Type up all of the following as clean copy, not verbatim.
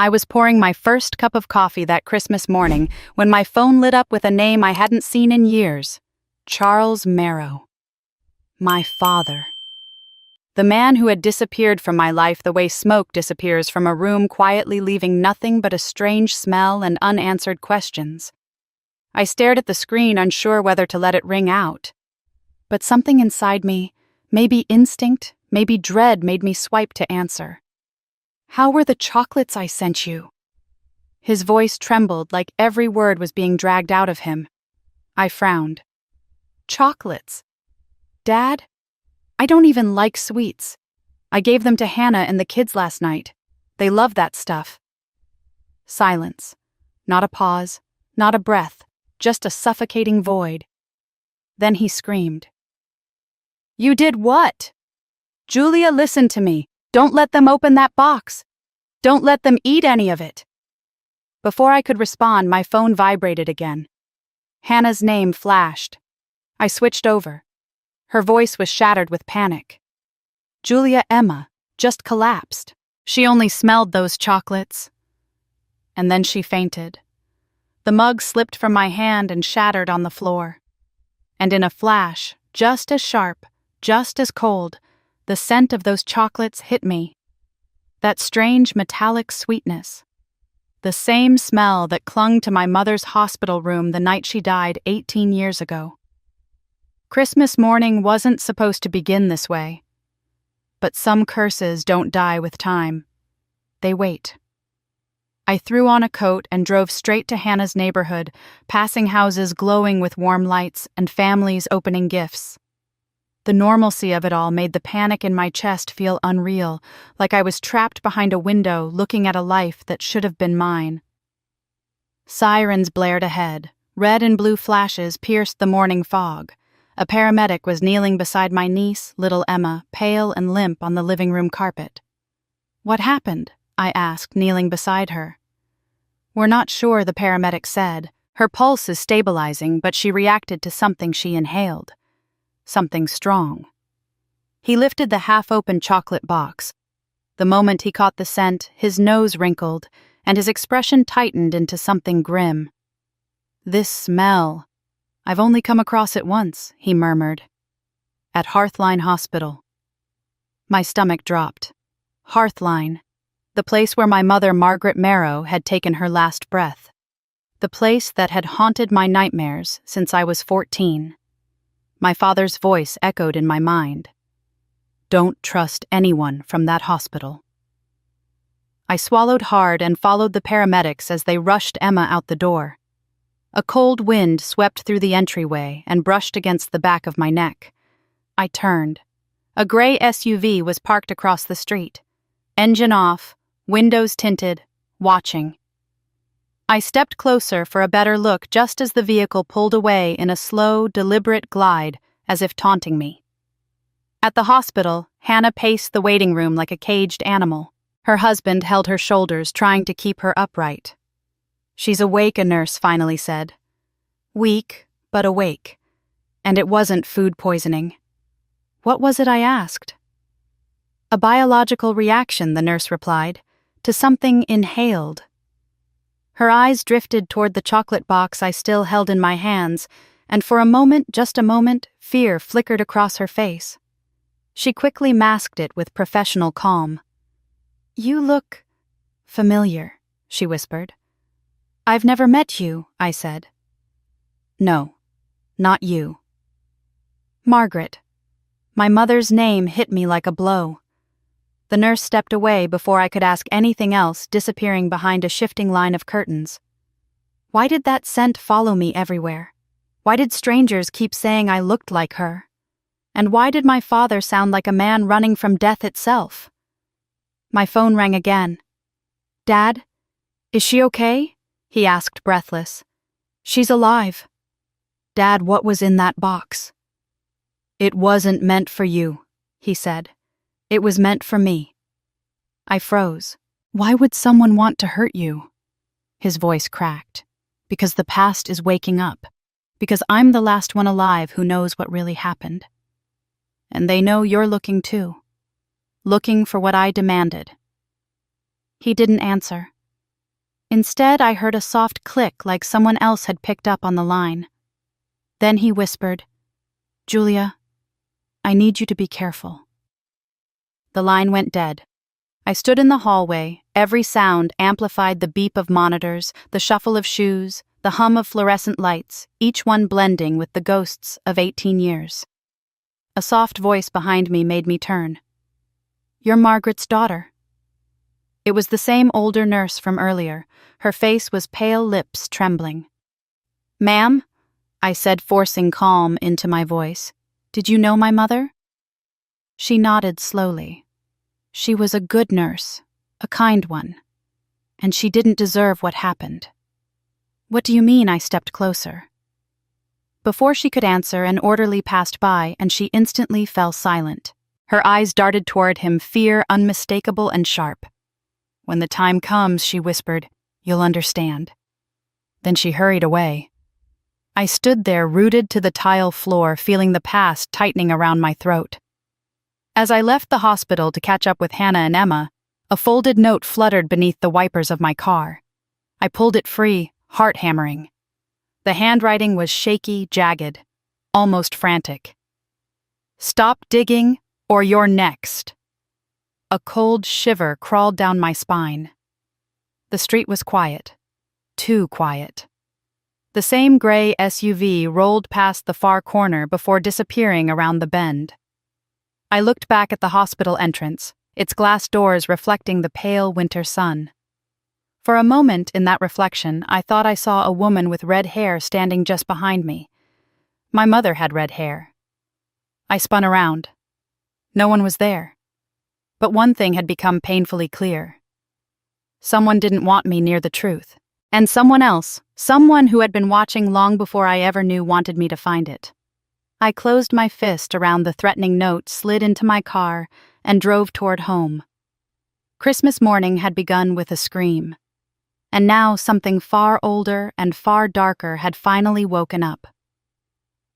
I was pouring my first cup of coffee that Christmas morning when my phone lit up with a name I hadn't seen in years. Charles Marrow. My father. The man who had disappeared from my life the way smoke disappears from a room, quietly leaving nothing but a strange smell and unanswered questions. I stared at the screen, unsure whether to let it ring out. But something inside me, maybe instinct, maybe dread, made me swipe to answer. "How were the chocolates I sent you?" His voice trembled like every word was being dragged out of him. I frowned. "Chocolates? Dad? I don't even like sweets. I gave them to Hannah and the kids last night. They love that stuff." Silence. Not a pause, not a breath, just a suffocating void. Then he screamed. "You did what?" "Julia, listen to me. Don't let them open that box. Don't let them eat any of it." Before I could respond, my phone vibrated again. Hannah's name flashed. I switched over. Her voice was shattered with panic. Julia Emma just collapsed. She only smelled those chocolates. And then she fainted. The mug slipped from my hand and shattered on the floor. And in a flash, just as sharp, just as cold, the scent of those chocolates hit me. That strange metallic sweetness. The same smell that clung to my mother's hospital room the night she died 18 years ago. Christmas morning wasn't supposed to begin this way. But some curses don't die with time. They wait. I threw on a coat and drove straight to Hannah's neighborhood, passing houses glowing with warm lights and families opening gifts. The normalcy of it all made the panic in my chest feel unreal, like I was trapped behind a window looking at a life that should have been mine. Sirens blared ahead. Red and blue flashes pierced the morning fog. A paramedic was kneeling beside my niece, little Emma, pale and limp on the living room carpet. "What happened?" I asked, kneeling beside her. "We're not sure," the paramedic said. "Her pulse is stabilizing, but she reacted to something she inhaled. Something strong." He lifted the half-open chocolate box. The moment he caught the scent, his nose wrinkled, and his expression tightened into something grim. "This smell. I've only come across it once," he murmured. "At Hearthline Hospital." My stomach dropped. Hearthline. The place where my mother, Margaret Marrow, had taken her last breath. The place that had haunted my nightmares since I was 14. My father's voice echoed in my mind. "Don't trust anyone from that hospital." I swallowed hard and followed the paramedics as they rushed Emma out the door. A cold wind swept through the entryway and brushed against the back of my neck. I turned. A gray SUV was parked across the street. Engine off, windows tinted, watching. I stepped closer for a better look just as the vehicle pulled away in a slow, deliberate glide, as if taunting me. At the hospital, Hannah paced the waiting room like a caged animal. Her husband held her shoulders, trying to keep her upright. "She's awake," a nurse finally said. Weak, but awake. And it wasn't food poisoning. What was it, I asked? "A biological reaction," the nurse replied, "to something inhaled." Her eyes drifted toward the chocolate box I still held in my hands, and for a moment, just a moment, fear flickered across her face. She quickly masked it with professional calm. "You look familiar," she whispered. "I've never met you," I said. "No, not you." Margaret. My mother's name hit me like a blow. The nurse stepped away before I could ask anything else, disappearing behind a shifting line of curtains. Why did that scent follow me everywhere? Why did strangers keep saying I looked like her? And why did my father sound like a man running from death itself? My phone rang again. "Dad? Is she okay?" he asked, breathless. "She's alive." "Dad, what was in that box?" "It wasn't meant for you," he said. "It was meant for me." I froze. "Why would someone want to hurt you?" His voice cracked. "Because the past is waking up. Because I'm the last one alive who knows what really happened. And they know you're looking too. Looking for what I demanded." He didn't answer. Instead, I heard a soft click like someone else had picked up on the line. Then he whispered, "Julia, I need you to be careful." The line went dead. I stood in the hallway, every sound amplified: the beep of monitors, the shuffle of shoes, the hum of fluorescent lights, each one blending with the ghosts of 18 years. A soft voice behind me made me turn. "You're Margaret's daughter." It was the same older nurse from earlier. Her face was pale, lips trembling. "Ma'am," I said, forcing calm into my voice, "did you know my mother?" She nodded slowly. She was a good nurse, a kind one, and she didn't deserve what happened. "What do you mean?" I stepped closer. Before she could answer, an orderly passed by and she instantly fell silent. Her eyes darted toward him, fear unmistakable and sharp. "When the time comes," she whispered, "you'll understand." Then she hurried away. I stood there, rooted to the tile floor, feeling the past tightening around my throat. As I left the hospital to catch up with Hannah and Emma, a folded note fluttered beneath the wipers of my car. I pulled it free, heart hammering. The handwriting was shaky, jagged, almost frantic. "Stop digging, or you're next." A cold shiver crawled down my spine. The street was quiet. Too quiet. The same gray SUV rolled past the far corner before disappearing around the bend. I looked back at the hospital entrance, its glass doors reflecting the pale winter sun. For a moment in that reflection, I thought I saw a woman with red hair standing just behind me. My mother had red hair. I spun around. No one was there. But one thing had become painfully clear. Someone didn't want me near the truth. And someone else, someone who had been watching long before I ever knew, wanted me to find it. I closed my fist around the threatening note, slid into my car, and drove toward home. Christmas morning had begun with a scream. And now something far older and far darker had finally woken up.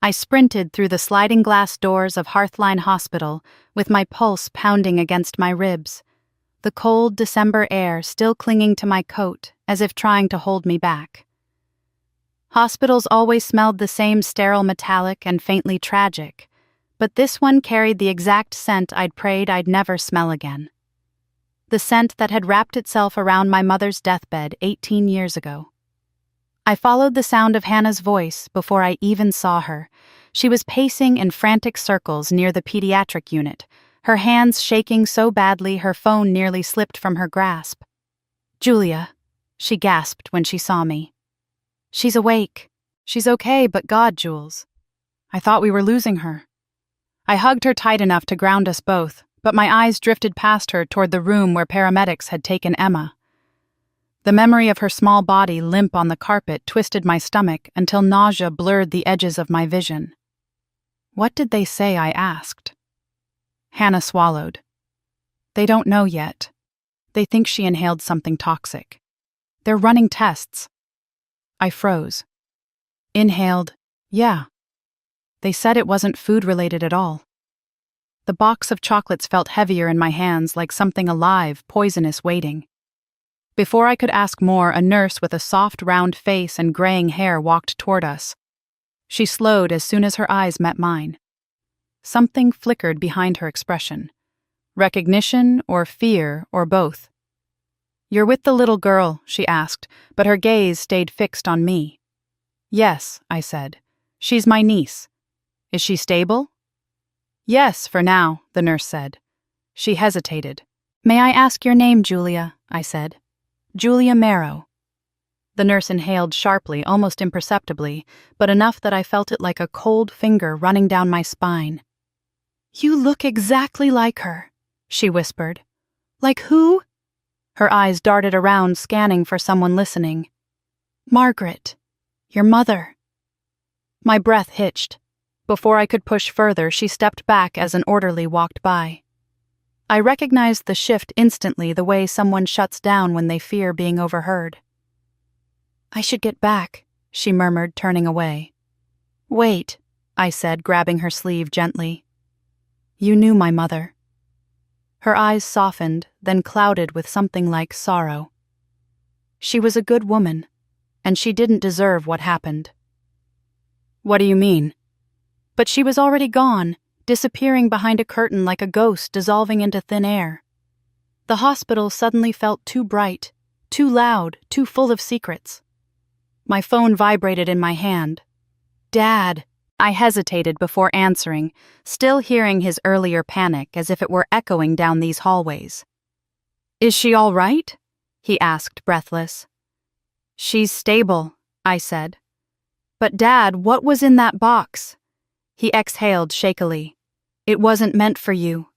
I sprinted through the sliding glass doors of Hearthline Hospital, with my pulse pounding against my ribs, the cold December air still clinging to my coat as if trying to hold me back. Hospitals always smelled the same, sterile, metallic, and faintly tragic, but this one carried the exact scent I'd prayed I'd never smell again. The scent that had wrapped itself around my mother's deathbed 18 years ago. I followed the sound of Hannah's voice before I even saw her. She was pacing in frantic circles near the pediatric unit, her hands shaking so badly her phone nearly slipped from her grasp. "Julia," she gasped when she saw me. "She's awake. She's okay, but God, Jules. I thought we were losing her." I hugged her tight enough to ground us both, but my eyes drifted past her toward the room where paramedics had taken Emma. The memory of her small body limp on the carpet twisted my stomach until nausea blurred the edges of my vision. "What did they say?" I asked. Hannah swallowed. "They don't know yet. They think she inhaled something toxic. They're running tests." I froze. "Inhaled? Yeah. They said it wasn't food-related at all." The box of chocolates felt heavier in my hands, like something alive, poisonous, waiting. Before I could ask more, a nurse with a soft, round face and graying hair walked toward us. She slowed as soon as her eyes met mine. Something flickered behind her expression. Recognition or fear or both. "You're with the little girl?" she asked, but her gaze stayed fixed on me. "Yes," I said. "She's my niece. Is she stable?" "Yes, for now," the nurse said. She hesitated. "May I ask your name, Julia?" I said. "Julia Marrow." The nurse inhaled sharply, almost imperceptibly, but enough that I felt it like a cold finger running down my spine. "You look exactly like her," she whispered. "Like who?" Her eyes darted around, scanning for someone listening. "Margaret, your mother." My breath hitched. Before I could push further, she stepped back as an orderly walked by. I recognized the shift instantly, the way someone shuts down when they fear being overheard. "I should get back," she murmured, turning away. "Wait," I said, grabbing her sleeve gently. "You knew my mother." Her eyes softened, then clouded with something like sorrow. She was a good woman, and she didn't deserve what happened. What do you mean? But she was already gone, disappearing behind a curtain like a ghost dissolving into thin air. The hospital suddenly felt too bright, too loud, too full of secrets. My phone vibrated in my hand. Dad! I hesitated before answering, still hearing his earlier panic as if it were echoing down these hallways. Is she all right? He asked, breathless. She's stable, I said. But Dad, what was in that box? He exhaled shakily. It wasn't meant for you.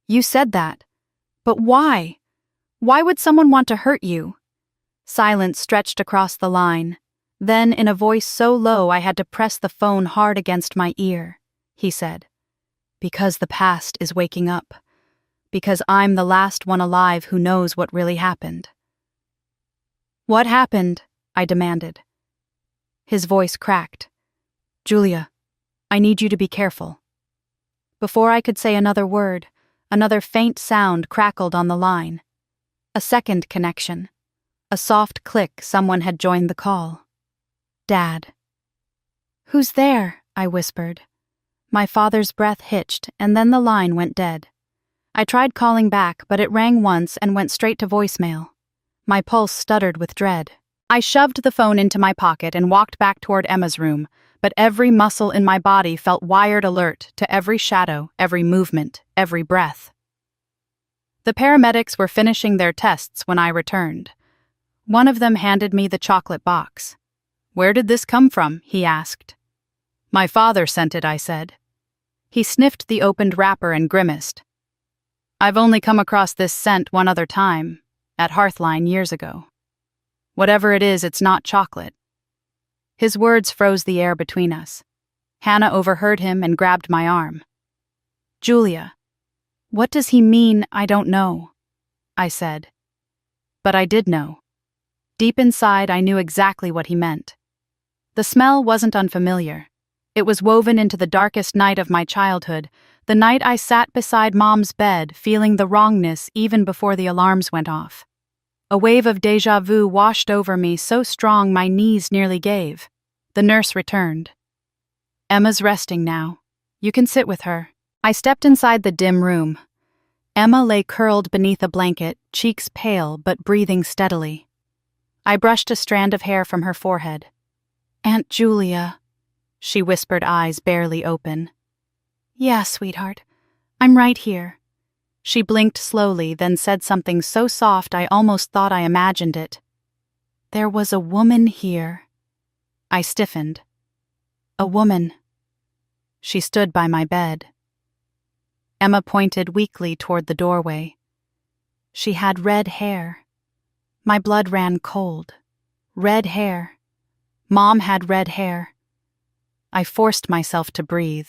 You said that. But why? Why would someone want to hurt you? Silence stretched across the line. Then, in a voice so low I had to press the phone hard against my ear, he said, Because the past is waking up. Because I'm the last one alive who knows what really happened. What happened? I demanded. His voice cracked. Julia, I need you to be careful. Before I could say another word, another faint sound crackled on the line. A second connection. A soft click someone had joined the call. Dad. Who's there? I whispered. My father's breath hitched, and then the line went dead. I tried calling back, but it rang once and went straight to voicemail. My pulse stuttered with dread. I shoved the phone into my pocket and walked back toward Emma's room, but every muscle in my body felt wired alert to every shadow, every movement, every breath. The paramedics were finishing their tests when I returned. One of them handed me the chocolate box. Where did this come from? He asked. My father sent it, I said. He sniffed the opened wrapper and grimaced. I've only come across this scent one other time, at Hearthline years ago. Whatever it is, it's not chocolate. His words froze the air between us. Hannah overheard him and grabbed my arm. Julia, what does he mean, I don't know? I said. But I did know. Deep inside, I knew exactly what he meant. The smell wasn't unfamiliar. It was woven into the darkest night of my childhood, the night I sat beside Mom's bed, feeling the wrongness even before the alarms went off. A wave of déjà vu washed over me so strong my knees nearly gave. The nurse returned. Emma's resting now. You can sit with her. I stepped inside the dim room. Emma lay curled beneath a blanket, cheeks pale but breathing steadily. I brushed a strand of hair from her forehead. Aunt Julia, she whispered, eyes barely open. Yeah, sweetheart. I'm right here. She blinked slowly, then said something so soft I almost thought I imagined it. There was a woman here. I stiffened. A woman. She stood by my bed. Emma pointed weakly toward the doorway. She had red hair. My blood ran cold. Red hair. Mom had red hair. I forced myself to breathe.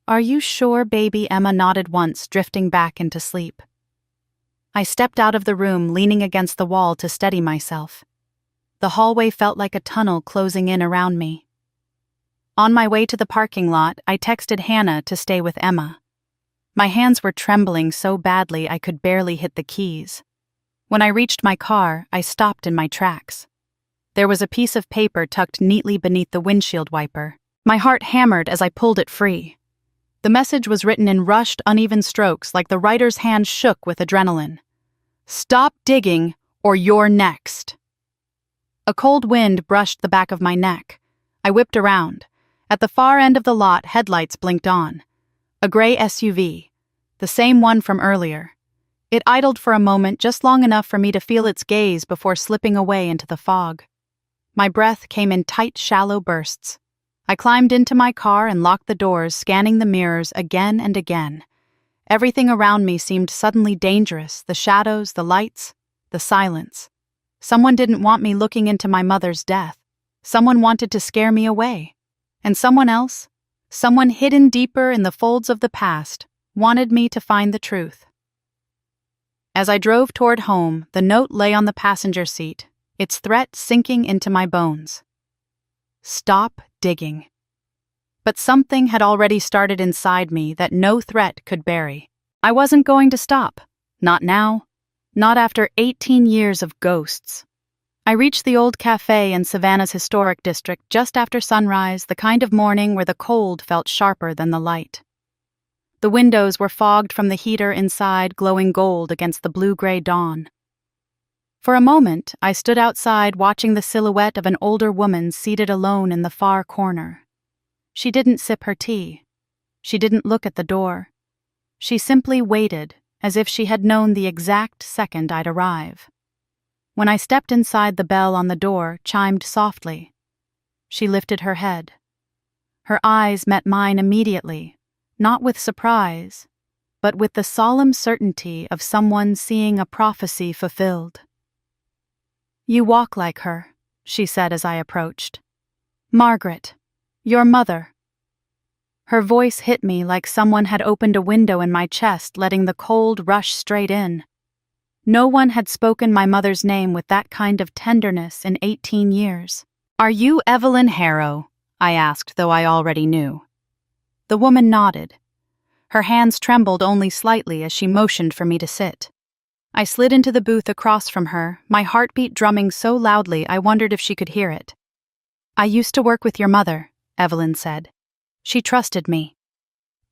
Are you sure, baby? Emma nodded once, drifting back into sleep. I stepped out of the room, leaning against the wall to steady myself. The hallway felt like a tunnel closing in around me. On my way to the parking lot, I texted Hannah to stay with Emma. My hands were trembling so badly I could barely hit the keys. When I reached my car, I stopped in my tracks. There was a piece of paper tucked neatly beneath the windshield wiper. My heart hammered as I pulled it free. The message was written in rushed, uneven strokes like the writer's hand shook with adrenaline. Stop digging, or you're next. A cold wind brushed the back of my neck. I whipped around. At the far end of the lot, headlights blinked on. A gray SUV, the same one from earlier. It idled for a moment, just long enough for me to feel its gaze before slipping away into the fog. My breath came in tight, shallow bursts. I climbed into my car and locked the doors, scanning the mirrors again and again. Everything around me seemed suddenly dangerous, the shadows, the lights, the silence. Someone didn't want me looking into my mother's death. Someone wanted to scare me away. And someone else, someone hidden deeper in the folds of the past, wanted me to find the truth. As I drove toward home, the note lay on the passenger seat, its threat sinking into my bones. Stop digging. But something had already started inside me that no threat could bury. I wasn't going to stop. Not now. Not after 18 years of ghosts. I reached the old cafe in Savannah's historic district just after sunrise, the kind of morning where the cold felt sharper than the light. The windows were fogged from the heater inside, glowing gold against the blue-gray dawn. For a moment, I stood outside watching the silhouette of an older woman seated alone in the far corner. She didn't sip her tea. She didn't look at the door. She simply waited, as if she had known the exact second I'd arrive. When I stepped inside, the bell on the door chimed softly. She lifted her head. Her eyes met mine immediately, not with surprise, but with the solemn certainty of someone seeing a prophecy fulfilled. "You walk like her," she said as I approached. "Margaret, your mother." Her voice hit me like someone had opened a window in my chest, letting the cold rush straight in. No one had spoken my mother's name with that kind of tenderness in 18 years. "Are you Evelyn Harrow?" I asked, though I already knew. The woman nodded. Her hands trembled only slightly as she motioned for me to sit. I slid into the booth across from her, my heartbeat drumming so loudly I wondered if she could hear it. "I used to work with your mother," Evelyn said. "She trusted me."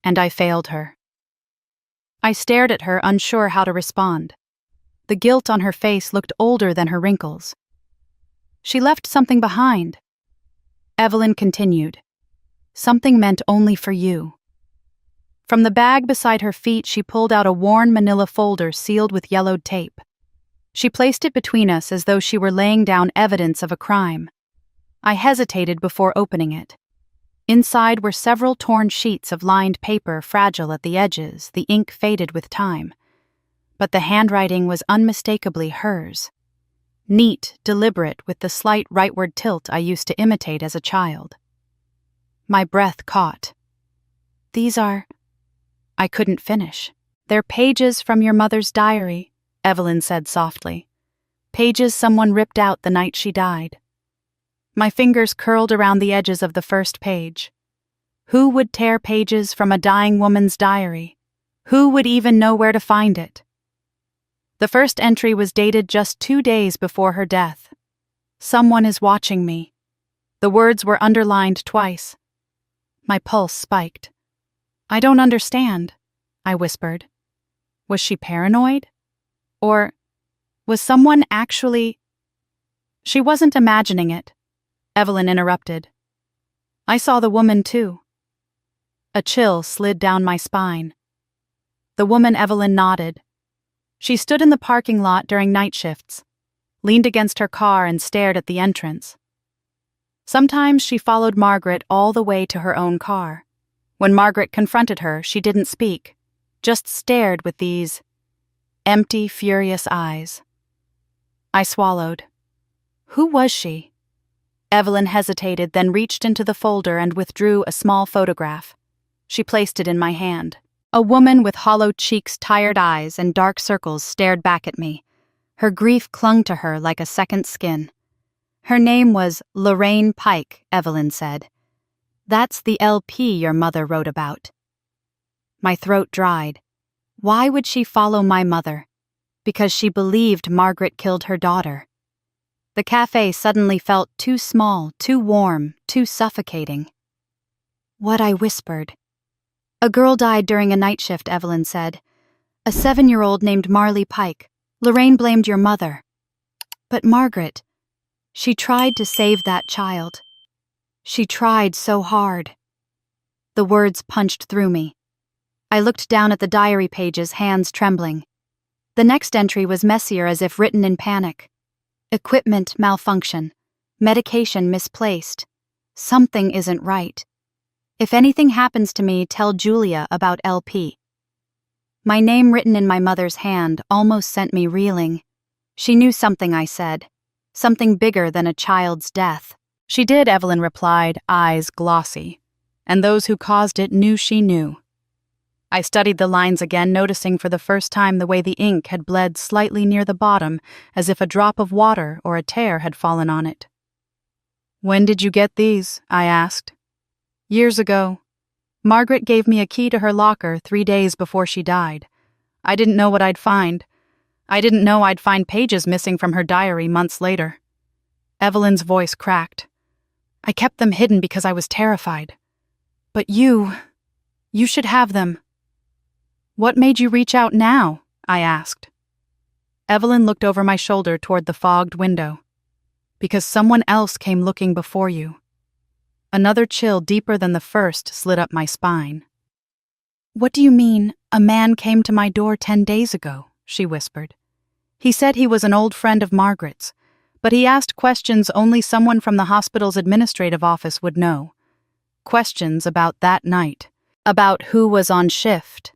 And I failed her. I stared at her, unsure how to respond. The guilt on her face looked older than her wrinkles. "She left something behind," Evelyn continued. "Something meant only for you." From the bag beside her feet, she pulled out a worn manila folder sealed with yellowed tape. She placed it between us as though she were laying down evidence of a crime. I hesitated before opening it. Inside were several torn sheets of lined paper, fragile at the edges, the ink faded with time. But the handwriting was unmistakably hers. Neat, deliberate, with the slight rightward tilt I used to imitate as a child. My breath caught. "These are—" I couldn't finish. "They're pages from your mother's diary," Evelyn said softly. "Pages someone ripped out the night she died." My fingers curled around the edges of the first page. Who would tear pages from a dying woman's diary? Who would even know where to find it? The first entry was dated just 2 days before her death. "Someone is watching me." The words were underlined twice. My pulse spiked. "I don't understand," I whispered. Was she paranoid? Or was someone actually— She wasn't imagining it, Evelyn interrupted. "I saw the woman too." A chill slid down my spine. The woman Evelyn nodded. She stood in the parking lot during night shifts, leaned against her car and stared at the entrance. Sometimes she followed Margaret all the way to her own car. When Margaret confronted her, she didn't speak, just stared with these empty, furious eyes. I swallowed. Who was she? Evelyn hesitated, then reached into the folder and withdrew a small photograph. She placed it in my hand. A woman with hollow cheeks, tired eyes, and dark circles stared back at me. Her grief clung to her like a second skin. Her name was Lorraine Pike, Evelyn said. "That's the LP your mother wrote about." My throat dried. Why would she follow my mother? Because she believed Margaret killed her daughter. The cafe suddenly felt too small, too warm, too suffocating. What I whispered. "A girl died during a night shift," Evelyn said. "A 7-year-old named Marley Pike. Lorraine blamed your mother." "But Margaret, she tried to save that child. She tried so hard." The words punched through me. I looked down at the diary pages, hands trembling. The next entry was messier, as if written in panic. Equipment malfunction. Medication misplaced. Something isn't right. If anything happens to me, tell Julia about LP. My name written in my mother's hand almost sent me reeling. She knew something, I said. Something bigger than a child's death. "She did," Evelyn replied, eyes glossy. "And those who caused it knew she knew." I studied the lines again, noticing for the first time the way the ink had bled slightly near the bottom, as if a drop of water or a tear had fallen on it. "When did you get these?" I asked. "Years ago. Margaret gave me a key to her locker 3 days before she died. I didn't know what I'd find. I didn't know I'd find pages missing from her diary months later. Evelyn's voice cracked. I kept them hidden because I was terrified. But you should have them. What made you reach out now? I asked. Evelyn looked over my shoulder toward the fogged window. Because someone else came looking before you. Another chill deeper than the first slid up my spine. What do you mean, a man came to my door 10 days ago? She whispered. He said he was an old friend of Margaret's, but he asked questions only someone from the hospital's administrative office would know. Questions about that night, about who was on shift,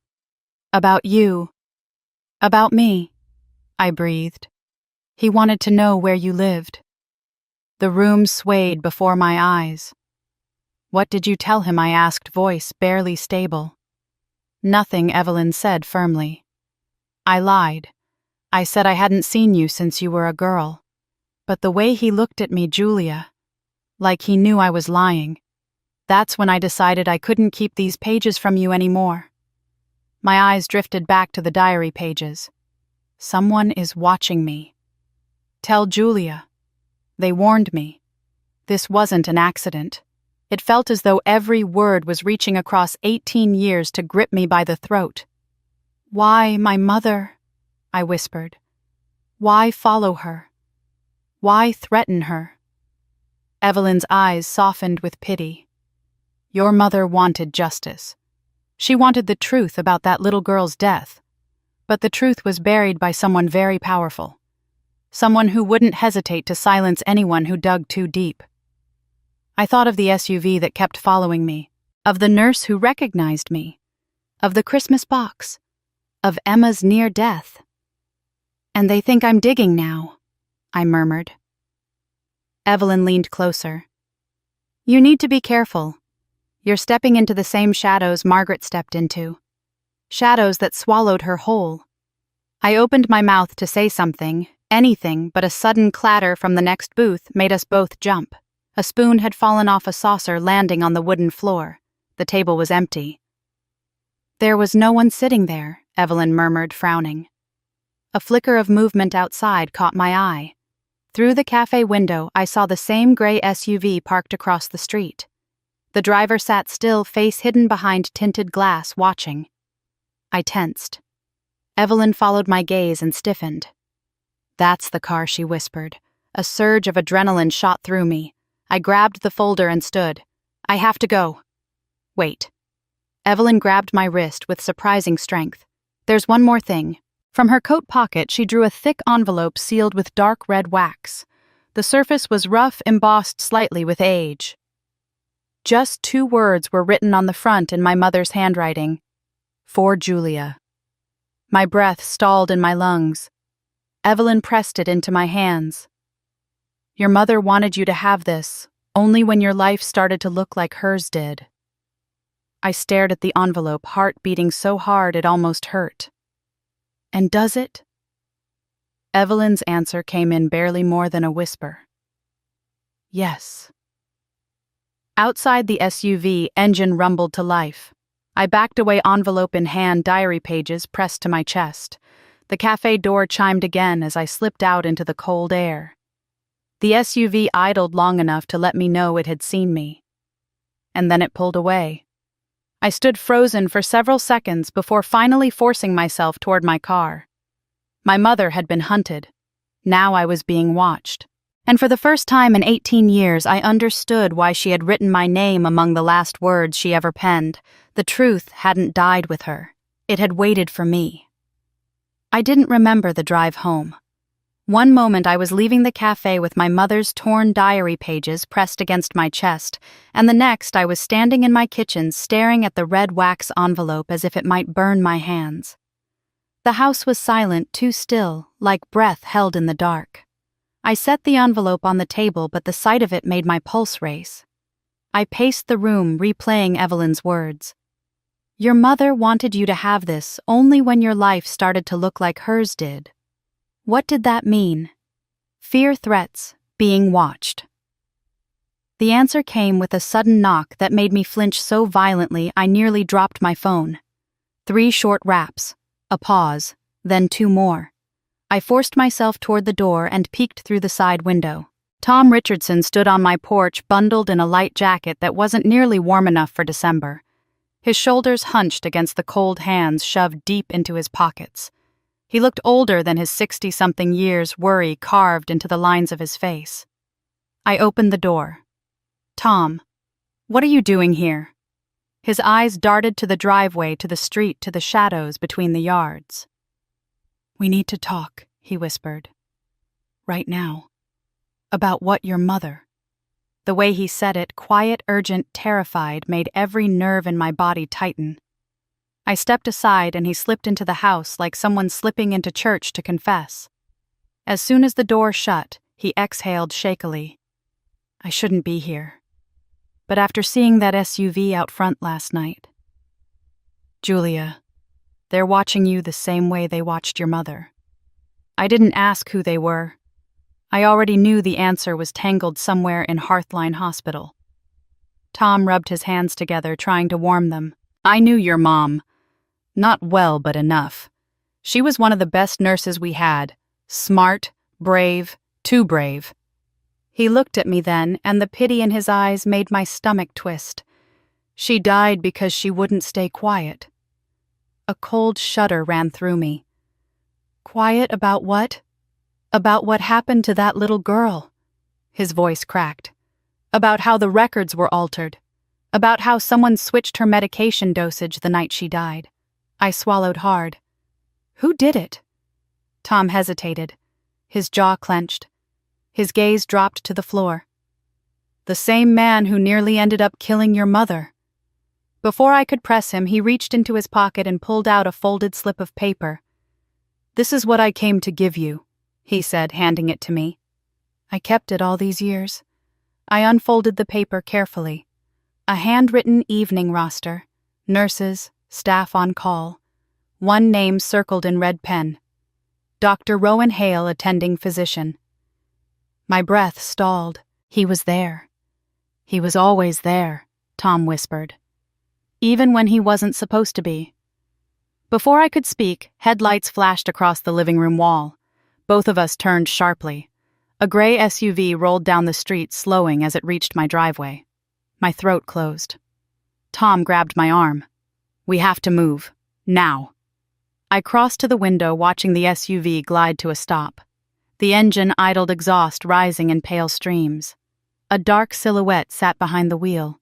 about you, about me, I breathed. He wanted to know where you lived. The room swayed before my eyes. What did you tell him? I asked, voice barely stable. Nothing, Evelyn said firmly. I lied. I said I hadn't seen you since you were a girl. But the way he looked at me, Julia, like he knew I was lying, that's when I decided I couldn't keep these pages from you anymore. My eyes drifted back to the diary pages. Someone is watching me. Tell Julia. They warned me. This wasn't an accident. It felt as though every word was reaching across 18 years to grip me by the throat. Why, my mother? I whispered. Why follow her? Why threaten her? Evelyn's eyes softened with pity. Your mother wanted justice. She wanted the truth about that little girl's death. But the truth was buried by someone very powerful. Someone who wouldn't hesitate to silence anyone who dug too deep. I thought of the SUV that kept following me, of the nurse who recognized me, of the Christmas box, of Emma's near death. And they think I'm digging now, I murmured. Evelyn leaned closer. You need to be careful. You're stepping into the same shadows Margaret stepped into. Shadows that swallowed her whole. I opened my mouth to say something, anything, but a sudden clatter from the next booth made us both jump. A spoon had fallen off a saucer, landing on the wooden floor. The table was empty. There was no one sitting there, Evelyn murmured, frowning. A flicker of movement outside caught my eye. Through the cafe window, I saw the same gray SUV parked across the street. The driver sat still, face hidden behind tinted glass, watching. I tensed. Evelyn followed my gaze and stiffened. That's the car, she whispered. A surge of adrenaline shot through me. I grabbed the folder and stood. I have to go. Wait. Evelyn grabbed my wrist with surprising strength. There's one more thing. From her coat pocket, she drew a thick envelope sealed with dark red wax. The surface was rough, embossed slightly with age. Just 2 words were written on the front in my mother's handwriting. For Julia. My breath stalled in my lungs. Evelyn pressed it into my hands. Your mother wanted you to have this, only when your life started to look like hers did. I stared at the envelope, heart beating so hard it almost hurt. And does it? Evelyn's answer came in barely more than a whisper. Yes. Outside the SUV, engine rumbled to life. I backed away, envelope in hand, diary pages pressed to my chest. The cafe door chimed again as I slipped out into the cold air. The SUV idled long enough to let me know it had seen me. And then it pulled away. I stood frozen for several seconds before finally forcing myself toward my car. My mother had been hunted. Now I was being watched. And for the first time in 18 years, I understood why she had written my name among the last words she ever penned. The truth hadn't died with her. It had waited for me. I didn't remember the drive home. One moment I was leaving the cafe with my mother's torn diary pages pressed against my chest, and the next I was standing in my kitchen staring at the red wax envelope as if it might burn my hands. The house was silent, too still, like breath held in the dark. I set the envelope on the table, but the sight of it made my pulse race. I paced the room, replaying Evelyn's words. Your mother wanted you to have this only when your life started to look like hers did. What did that mean? Fear, threats, being watched. The answer came with a sudden knock that made me flinch so violently I nearly dropped my phone. 3 short raps, a pause, then 2 more. I forced myself toward the door and peeked through the side window. Tom Richardson stood on my porch bundled in a light jacket that wasn't nearly warm enough for December. His shoulders hunched against the cold hands shoved deep into his pockets. He looked older than his 60-something years' worry carved into the lines of his face. I opened the door. "Tom, what are you doing here?" His eyes darted to the driveway, to the street, to the shadows between the yards. "We need to talk," he whispered. "Right now. About what your mother." The way he said it, quiet, urgent, terrified, made every nerve in my body tighten. I stepped aside and he slipped into the house like someone slipping into church to confess. As soon as the door shut, he exhaled shakily. "I shouldn't be here. But after seeing that SUV out front last night..." "Julia, they're watching you the same way they watched your mother." I didn't ask who they were. I already knew the answer was tangled somewhere in Hearthline Hospital. Tom rubbed his hands together, trying to warm them. "I knew your mom. Not well, but enough. She was one of the best nurses we had. Smart, brave, too brave." He looked at me then, and the pity in his eyes made my stomach twist. "She died because she wouldn't stay quiet." A cold shudder ran through me. "Quiet about what?" "About what happened to that little girl." His voice cracked. "About how the records were altered. About how someone switched her medication dosage the night she died." I swallowed hard. "Who did it?" Tom hesitated. His jaw clenched. His gaze dropped to the floor. "The same man who nearly ended up killing your mother." Before I could press him, he reached into his pocket and pulled out a folded slip of paper. "This is what I came to give you," he said, handing it to me. I kept it all these years. I unfolded the paper carefully. A handwritten evening roster. Nurses, staff on call. One name circled in red pen. Dr. Rowan Hale, attending physician. My breath stalled. He was there. "He was always there," Tom whispered. "Even when he wasn't supposed to be." Before I could speak, headlights flashed across the living room wall. Both of us turned sharply. A gray SUV rolled down the street, slowing as it reached my driveway. My throat closed. Tom grabbed my arm. "We have to move. Now." I crossed to the window, watching the SUV glide to a stop. The engine idled, exhaust rising in pale streams. A dark silhouette sat behind the wheel.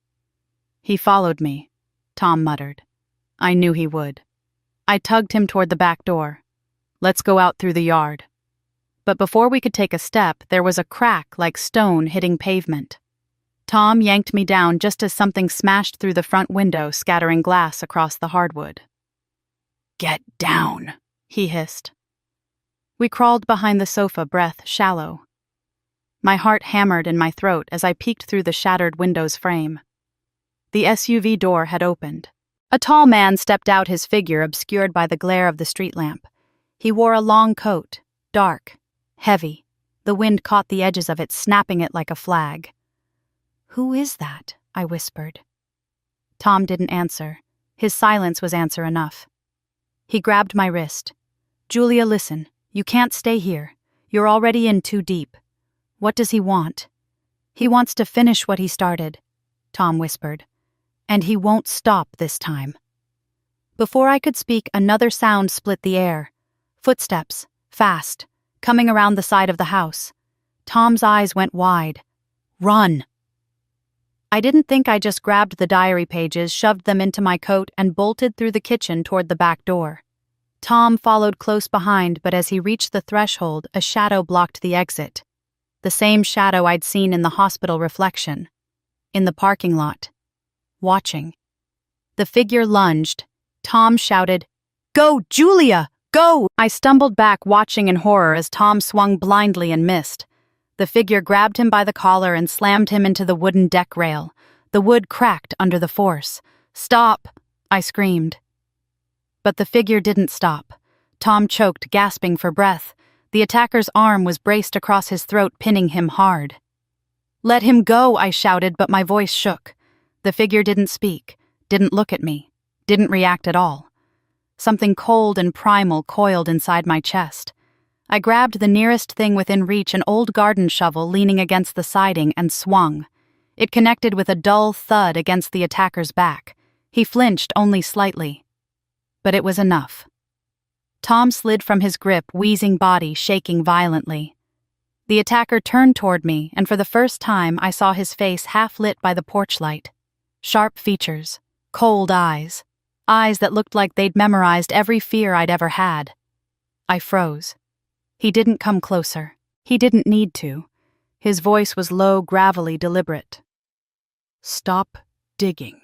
"He followed me," Tom muttered. I knew he would. I tugged him toward the back door. "Let's go out through the yard." But before we could take a step, there was a crack like stone hitting pavement. Tom yanked me down just as something smashed through the front window, scattering glass across the hardwood. "Get down," he hissed. We crawled behind the sofa, breath shallow. My heart hammered in my throat as I peeked through the shattered window's frame. The SUV door had opened. A tall man stepped out, his figure obscured by the glare of the street lamp. He wore a long coat, dark, heavy. The wind caught the edges of it, snapping it like a flag. "Who is that?" I whispered. Tom didn't answer. His silence was answer enough. He grabbed my wrist. "Julia, listen. You can't stay here. You're already in too deep." "What does he want?" "He wants to finish what he started," Tom whispered. "And he won't stop this time." Before I could speak, another sound split the air. Footsteps, fast, coming around the side of the house. Tom's eyes went wide. "Run!" I didn't think. I just grabbed the diary pages, shoved them into my coat, and bolted through the kitchen toward the back door. Tom followed close behind, but as he reached the threshold, a shadow blocked the exit. The same shadow I'd seen in the hospital reflection. In the parking lot. Watching. The figure lunged. Tom shouted, "Go, Julia! Go!" I stumbled back, watching in horror as Tom swung blindly and missed. The figure grabbed him by the collar and slammed him into the wooden deck rail. The wood cracked under the force. "Stop!" I screamed. But the figure didn't stop. Tom choked, gasping for breath. The attacker's arm was braced across his throat, pinning him hard. "Let him go," I shouted, but my voice shook. The figure didn't speak, didn't look at me, didn't react at all. Something cold and primal coiled inside my chest. I grabbed the nearest thing within reach, an old garden shovel leaning against the siding, and swung. It connected with a dull thud against the attacker's back. He flinched only slightly. But it was enough. Tom slid from his grip, wheezing body shaking violently. The attacker turned toward me, and for the first time I saw his face half lit by the porch light. Sharp features, cold eyes that looked like they'd memorized every fear I'd ever had. I froze. He didn't come closer. He didn't need to. His voice was low, gravelly, deliberate. "Stop digging."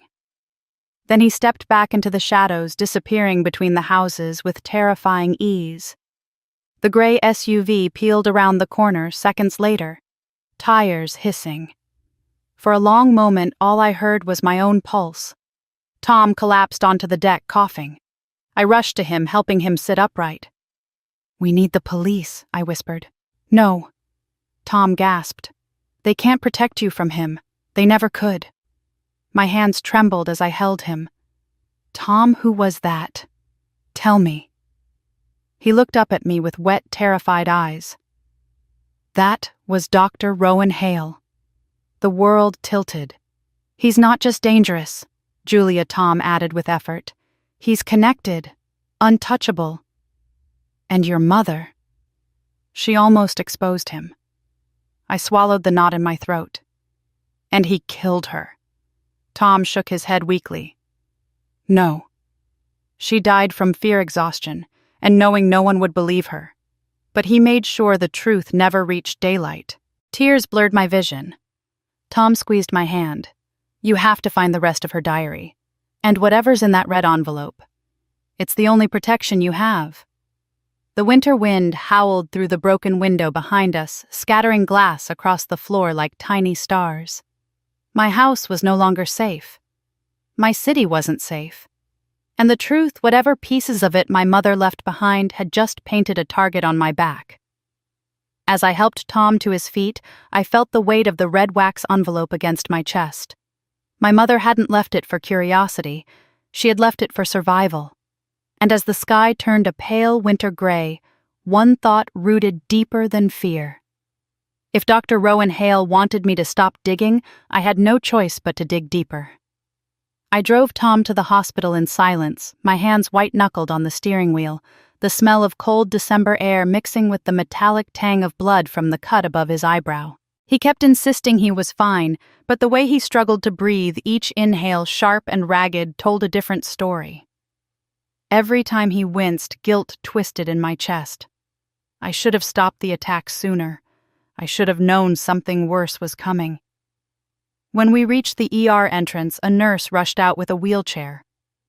Then he stepped back into the shadows, disappearing between the houses with terrifying ease. The gray SUV peeled around the corner seconds later, tires hissing. For a long moment, all I heard was my own pulse. Tom collapsed onto the deck, coughing. I rushed to him, helping him sit upright. "We need the police," I whispered. "No." Tom gasped. "They can't protect you from him. They never could." My hands trembled as I held him. "Tom, who was that? Tell me." He looked up at me with wet, terrified eyes. "That was Dr. Rowan Hale." The world tilted. "He's not just dangerous," Julia Tom added with effort. "He's connected, untouchable. And your mother." She almost exposed him. I swallowed the knot in my throat. "And he killed her." Tom shook his head weakly. "No. She died from fear exhaustion, and knowing no one would believe her. But he made sure the truth never reached daylight." Tears blurred my vision. Tom squeezed my hand. "You have to find the rest of her diary. And whatever's in that red envelope. It's the only protection you have." The winter wind howled through the broken window behind us, scattering glass across the floor like tiny stars. My house was no longer safe. My city wasn't safe. And the truth, whatever pieces of it my mother left behind, had just painted a target on my back. As I helped Tom to his feet, I felt the weight of the red wax envelope against my chest. My mother hadn't left it for curiosity. She had left it for survival. And as the sky turned a pale winter gray, one thought rooted deeper than fear. If Dr. Rowan Hale wanted me to stop digging, I had no choice but to dig deeper. I drove Tom to the hospital in silence, my hands white-knuckled on the steering wheel, the smell of cold December air mixing with the metallic tang of blood from the cut above his eyebrow. He kept insisting he was fine, but the way he struggled to breathe, each inhale sharp and ragged, told a different story. Every time he winced, guilt twisted in my chest. I should have stopped the attack sooner. I should have known something worse was coming. When we reached the ER entrance, a nurse rushed out with a wheelchair.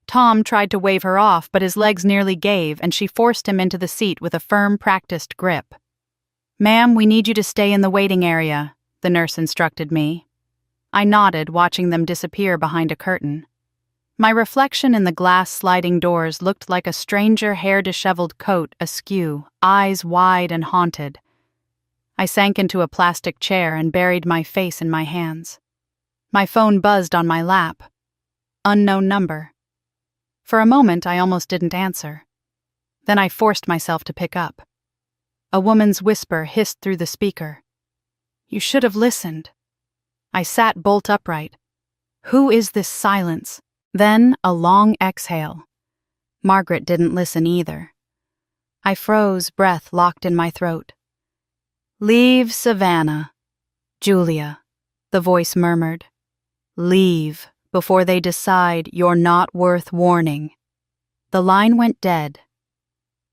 Tom tried to wave her off, but his legs nearly gave, and she forced him into the seat with a firm, practiced grip. "Ma'am, we need you to stay in the waiting area," the nurse instructed me. I nodded, watching them disappear behind a curtain. My reflection in the glass sliding doors looked like a stranger hair-disheveled coat askew, eyes wide and haunted. I sank into a plastic chair and buried my face in my hands. My phone buzzed on my lap. Unknown number. For a moment, I almost didn't answer. Then I forced myself to pick up. A woman's whisper hissed through the speaker. "You should have listened." I sat bolt upright. Who is this silence? Then a long exhale. Margaret didn't listen either. I froze, breath locked in my throat. "Leave Savannah." "Julia," the voice murmured. "Leave before they decide you're not worth warning." The line went dead.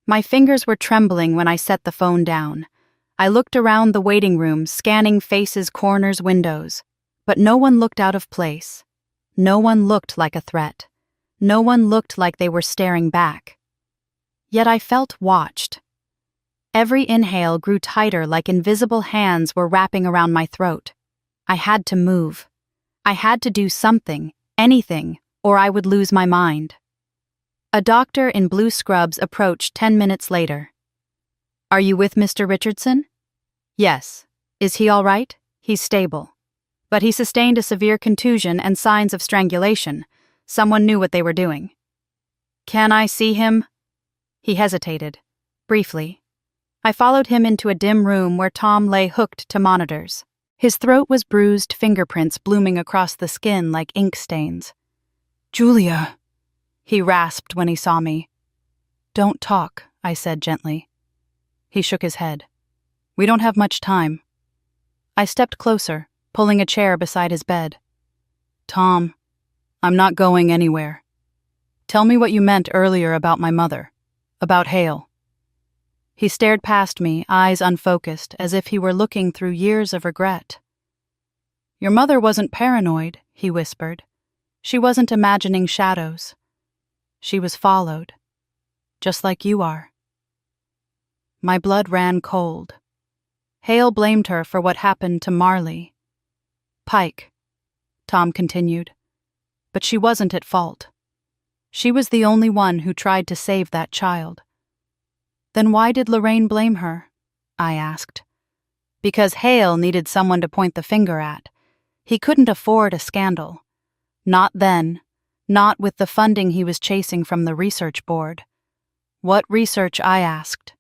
My fingers were trembling when I set the phone down. I looked around the waiting room, scanning faces, corners, windows. But no one looked out of place. No one looked like a threat. No one looked like they were staring back. Yet I felt watched. Every inhale grew tighter, like invisible hands were wrapping around my throat. I had to move. I had to do something, anything, or I would lose my mind. A doctor in blue scrubs approached 10 minutes later. "Are you with Mr. Richardson?" "Yes." "Is he all right?" "He's stable. But he sustained a severe contusion and signs of strangulation. Someone knew what they were doing." "Can I see him?" He hesitated. Briefly. I followed him into a dim room where Tom lay hooked to monitors. His throat was bruised, fingerprints blooming across the skin like ink stains. "Julia," he rasped when he saw me. "Don't talk," I said gently. He shook his head. "We don't have much time." I stepped closer, pulling a chair beside his bed. "Tom, I'm not going anywhere. Tell me what you meant earlier about my mother, about Hale." He stared past me, eyes unfocused, as if he were looking through years of regret. "Your mother wasn't paranoid," he whispered. "She wasn't imagining shadows. She was followed, just like you are." My blood ran cold. Hale blamed her for what happened to Marley. "Pike," Tom continued, "but she wasn't at fault. She was the only one who tried to save that child." "Then why did Lorraine blame her?" I asked. "Because Hale needed someone to point the finger at. He couldn't afford a scandal. Not then, not with the funding he was chasing from the research board." "What research?" I asked.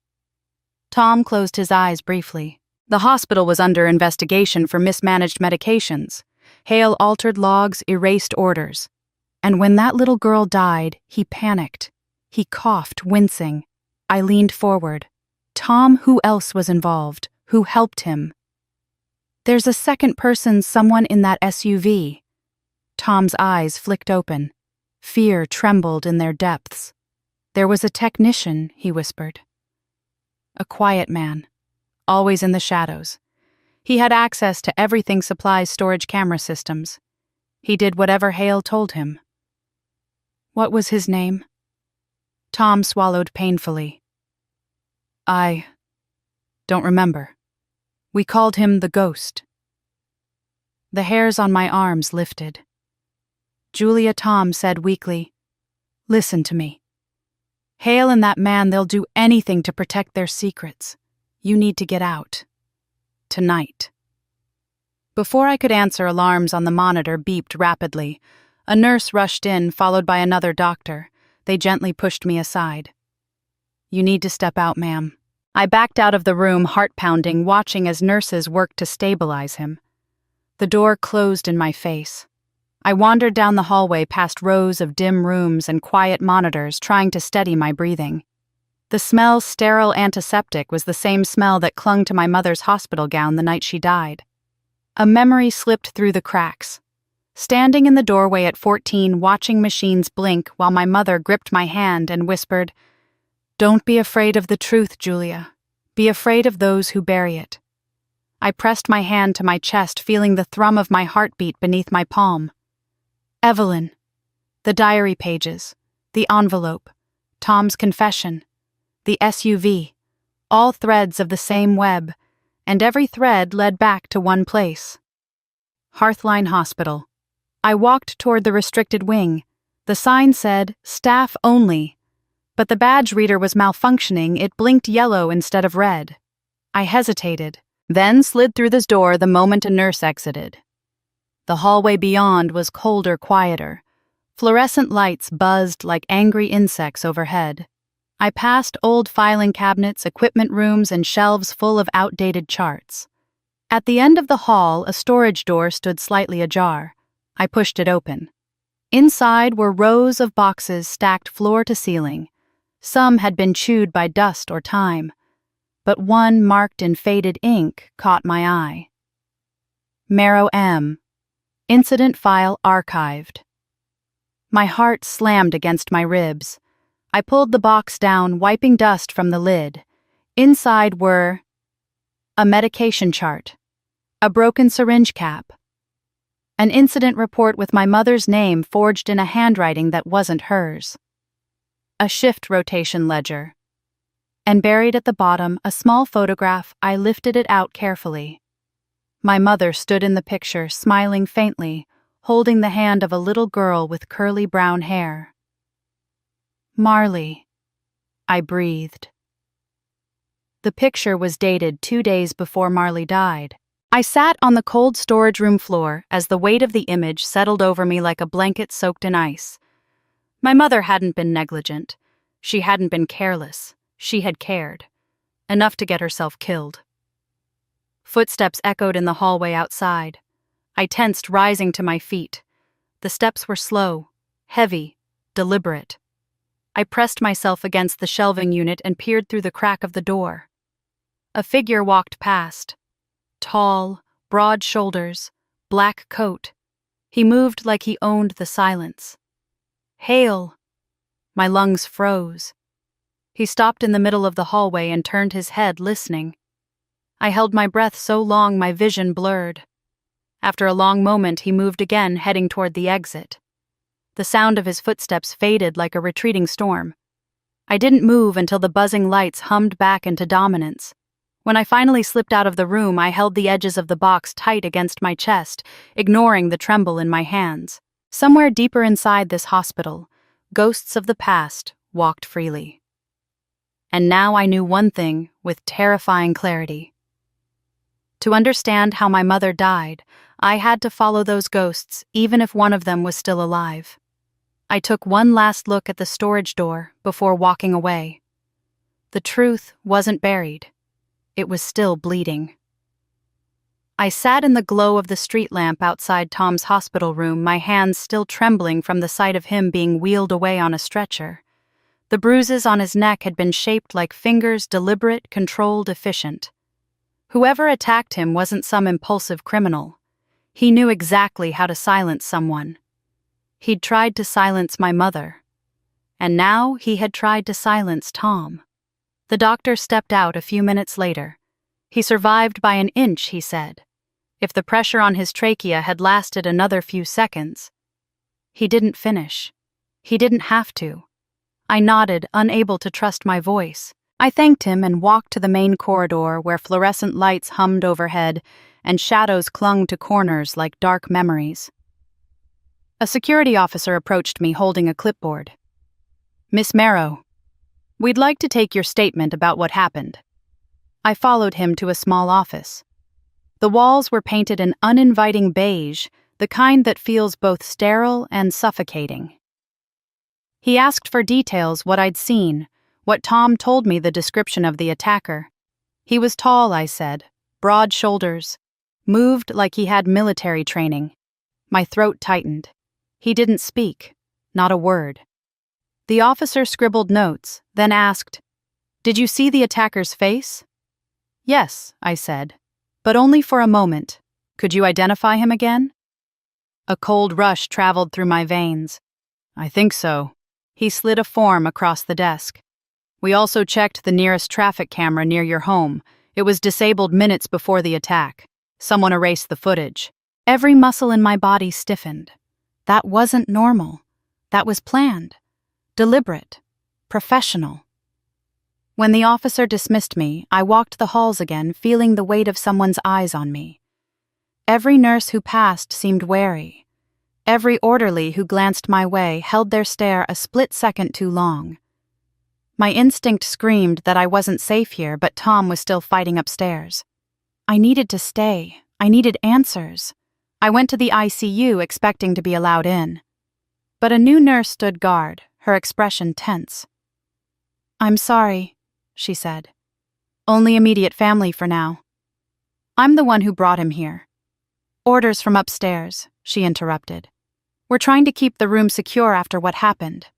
Tom closed his eyes briefly. "The hospital was under investigation for mismanaged medications. Hale altered logs, erased orders. And when that little girl died, he panicked. He coughed, wincing. I leaned forward. Tom, who else was involved? Who helped him?" "There's a second person, someone in that SUV." Tom's eyes flicked open. Fear trembled in their depths. "There was a technician," he whispered. "A quiet man, always in the shadows. He had access to everything supplies storage camera systems. He did whatever Hale told him." "What was his name?" Tom swallowed painfully. "I don't remember. We called him the Ghost." The hairs on my arms lifted. "Julia," Tom said weakly, "listen to me. Hale and that man, they'll do anything to protect their secrets. You need to get out. Tonight." Before I could answer, alarms on the monitor beeped rapidly. A nurse rushed in, followed by another doctor. They gently pushed me aside. "You need to step out, ma'am." I backed out of the room, heart pounding, watching as nurses worked to stabilize him. The door closed in my face. I wandered down the hallway past rows of dim rooms and quiet monitors, trying to steady my breathing. The smell, sterile antiseptic, was the same smell that clung to my mother's hospital gown the night she died. A memory slipped through the cracks. Standing in the doorway at 14, watching machines blink while my mother gripped my hand and whispered, "Don't be afraid of the truth, Julia. Be afraid of those who bury it." I pressed my hand to my chest, feeling the thrum of my heartbeat beneath my palm. Evelyn. The diary pages. The envelope. Tom's confession. The SUV. All threads of the same web, and every thread led back to one place. Hearthline Hospital. I walked toward the restricted wing. The sign said, "Staff only," but the badge reader was malfunctioning. It blinked yellow instead of red. I hesitated, then slid through the door the moment a nurse exited. The hallway beyond was colder, quieter. Fluorescent lights buzzed like angry insects overhead. I passed old filing cabinets, equipment rooms, and shelves full of outdated charts. At the end of the hall, a storage door stood slightly ajar. I pushed it open. Inside were rows of boxes stacked floor to ceiling. Some had been chewed by dust or time, but one marked in faded ink caught my eye. Marrow M. Incident file archived. My heart slammed against my ribs. I pulled the box down, wiping dust from the lid. Inside were a medication chart, a broken syringe cap, an incident report with my mother's name forged in a handwriting that wasn't hers, a shift rotation ledger, and buried at the bottom a small photograph. I lifted it out carefully. My mother stood in the picture, smiling faintly, holding the hand of a little girl with curly brown hair. "Marley," I breathed. The picture was dated 2 days before Marley died. I sat on the cold storage room floor as the weight of the image settled over me like a blanket soaked in ice. My mother hadn't been negligent. She hadn't been careless. She had cared. enough to get herself killed. Footsteps echoed in the hallway outside. I tensed, rising to my feet. The steps were slow, heavy, deliberate. I pressed myself against the shelving unit and peered through the crack of the door. A figure walked past. Tall, broad shoulders, black coat. He moved like he owned the silence. "Hail!" My lungs froze. He stopped in the middle of the hallway and turned his head, listening. I held my breath so long my vision blurred. After a long moment, he moved again, heading toward the exit. The sound of his footsteps faded like a retreating storm. I didn't move until the buzzing lights hummed back into dominance. When I finally slipped out of the room, I held the edges of the box tight against my chest, ignoring the tremble in my hands. Somewhere deeper inside this hospital, ghosts of the past walked freely. And now I knew one thing with terrifying clarity. To understand how my mother died, I had to follow those ghosts, even if one of them was still alive. I took one last look at the storage door before walking away. The truth wasn't buried. It was still bleeding. I sat in the glow of the street lamp outside Tom's hospital room, my hands still trembling from the sight of him being wheeled away on a stretcher. The bruises on his neck had been shaped like fingers, deliberate, controlled, efficient. Whoever attacked him wasn't some impulsive criminal. He knew exactly how to silence someone. He'd tried to silence my mother. And now he had tried to silence Tom. The doctor stepped out a few minutes later. He survived by an inch, he said. If the pressure on his trachea had lasted another few seconds. He didn't finish. He didn't have to. I nodded, unable to trust my voice. I thanked him and walked to the main corridor where fluorescent lights hummed overhead and shadows clung to corners like dark memories. A security officer approached me holding a clipboard. "Miss Marrow, we'd like to take your statement about what happened." I followed him to a small office. The walls were painted an uninviting beige, the kind that feels both sterile and suffocating. He asked for details, what I'd seen, what Tom told me the description of the attacker. He was tall, I said, broad shoulders, moved like he had military training. My throat tightened. He didn't speak, not a word. The officer scribbled notes, then asked, "Did you see the attacker's face?" "Yes," I said, "but only for a moment. Could you identify him again?" A cold rush traveled through my veins. "I think so." He slid a form across the desk. "We also checked the nearest traffic camera near your home. It was disabled minutes before the attack. Someone erased the footage." Every muscle in my body stiffened. That wasn't normal. That was planned, deliberate, professional. When the officer dismissed me, I walked the halls again, feeling the weight of someone's eyes on me. Every nurse who passed seemed wary. Every orderly who glanced my way held their stare a split second too long. My instinct screamed that I wasn't safe here, but Tom was still fighting upstairs. I needed to stay. I needed answers. I went to the ICU expecting to be allowed in. But a new nurse stood guard, her expression tense. "I'm sorry," she said. "Only immediate family for now." "I'm the one who brought him here." "Orders from upstairs," she interrupted. "We're trying to keep the room secure after what happened."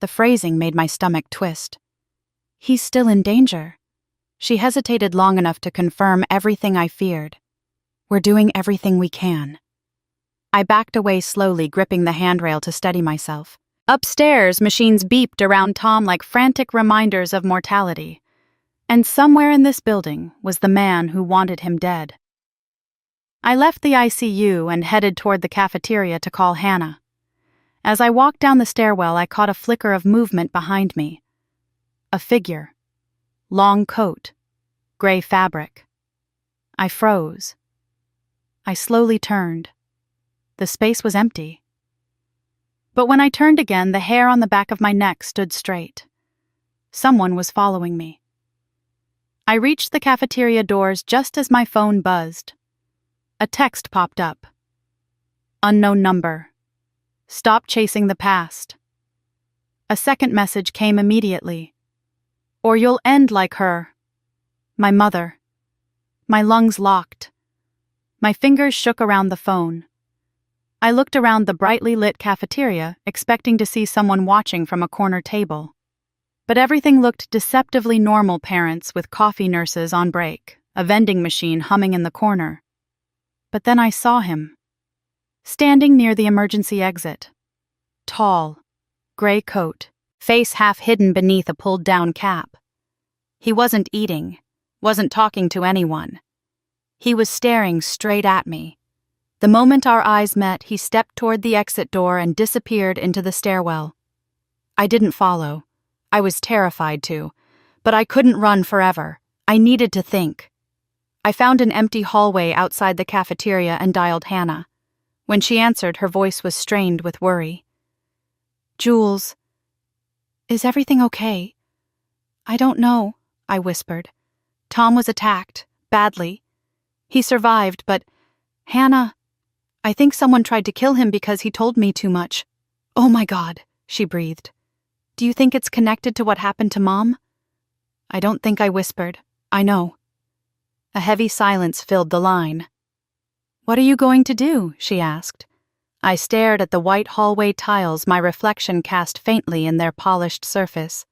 The phrasing made my stomach twist. "He's still in danger." She hesitated long enough to confirm everything I feared. "We're doing everything we can." I backed away slowly, gripping the handrail to steady myself. Upstairs, machines beeped around Tom like frantic reminders of mortality. And somewhere in this building was the man who wanted him dead. I left the ICU and headed toward the cafeteria to call Hannah. As I walked down the stairwell, I caught a flicker of movement behind me. A figure. Long coat. Gray fabric. I froze. I slowly turned. The space was empty. But when I turned again, the hair on the back of my neck stood straight. Someone was following me. I reached the cafeteria doors just as my phone buzzed. A text popped up. Unknown number. Stop chasing the past. A second message came immediately. Or you'll end like her. My mother. My lungs locked. My fingers shook around the phone. I looked around the brightly lit cafeteria, expecting to see someone watching from a corner table. But everything looked deceptively normal: parents with coffee nurses on break, a vending machine humming in the corner. But then I saw him. Standing near the emergency exit. Tall, gray coat, face half hidden beneath a pulled-down cap. He wasn't eating, wasn't talking to anyone. He was staring straight at me. The moment our eyes met, he stepped toward the exit door and disappeared into the stairwell. I didn't follow. I was terrified to, but I couldn't run forever. I needed to think. I found an empty hallway outside the cafeteria and dialed Hannah. When she answered, her voice was strained with worry. "Jules, is everything okay?" "I don't know," I whispered. "Tom was attacked, badly. He survived, but, Hannah, I think someone tried to kill him because he told me too much." "Oh my God," she breathed. "Do you think it's connected to what happened to Mom?" "I don't think," I whispered. "I know." A heavy silence filled the line. "What are you going to do?" she asked. I stared at the white hallway tiles my reflection cast faintly in their polished surface.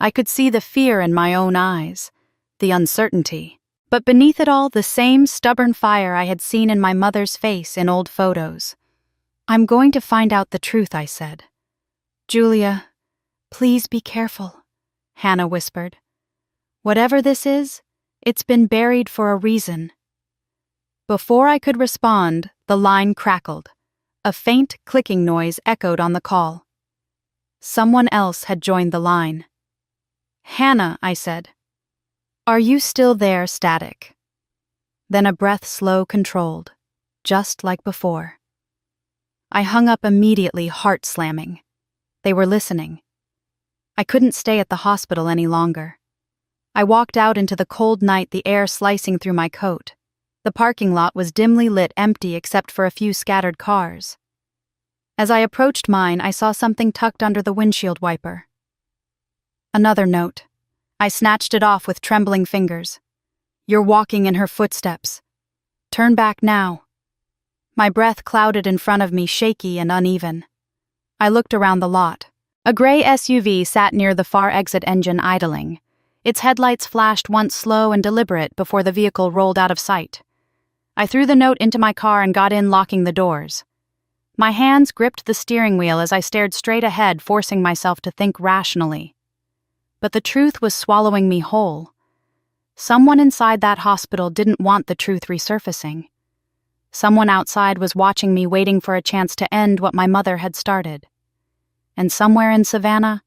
I could see the fear in my own eyes, the uncertainty, but beneath it all the same stubborn fire I had seen in my mother's face in old photos. "I'm going to find out the truth," I said. "Julia, please be careful," Hannah whispered. "Whatever this is, it's been buried for a reason." Before I could respond, the line crackled. A faint clicking noise echoed on the call. Someone else had joined the line. "Hannah," I said. "Are you still there?" Static. Then a breath slow, controlled, just like before. I hung up immediately, heart slamming. They were listening. I couldn't stay at the hospital any longer. I walked out into the cold night, the air slicing through my coat. The parking lot was dimly lit, empty except for a few scattered cars. As I approached mine, I saw something tucked under the windshield wiper. Another note. I snatched it off with trembling fingers. "You're walking in her footsteps. Turn back now." My breath clouded in front of me, shaky and uneven. I looked around the lot. A gray SUV sat near the far exit engine, idling. Its headlights flashed once slow and deliberate before the vehicle rolled out of sight. I threw the note into my car and got in, locking the doors. My hands gripped the steering wheel as I stared straight ahead, forcing myself to think rationally. But the truth was swallowing me whole. Someone inside that hospital didn't want the truth resurfacing. Someone outside was watching me, waiting for a chance to end what my mother had started. And somewhere in Savannah,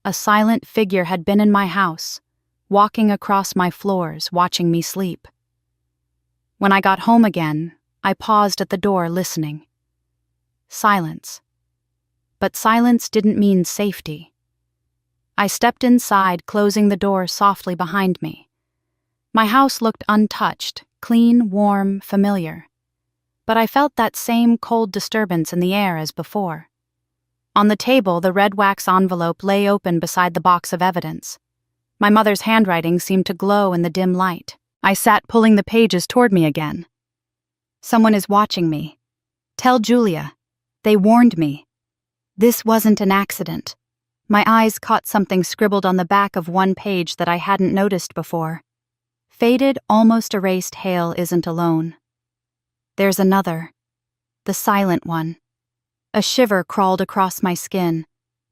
a silent figure had been in my house, walking across my floors, watching me sleep. When I got home again, I paused at the door, listening. Silence. But silence didn't mean safety. I stepped inside, closing the door softly behind me. My house looked untouched, clean, warm, familiar. But I felt that same cold disturbance in the air as before. On the table, the red wax envelope lay open beside the box of evidence. My mother's handwriting seemed to glow in the dim light. I sat, pulling the pages toward me again. "Someone is watching me. Tell Julia. They warned me. This wasn't an accident." My eyes caught something scribbled on the back of one page that I hadn't noticed before. "Faded, almost erased Hale isn't alone. There's another. The silent one." A shiver crawled across my skin.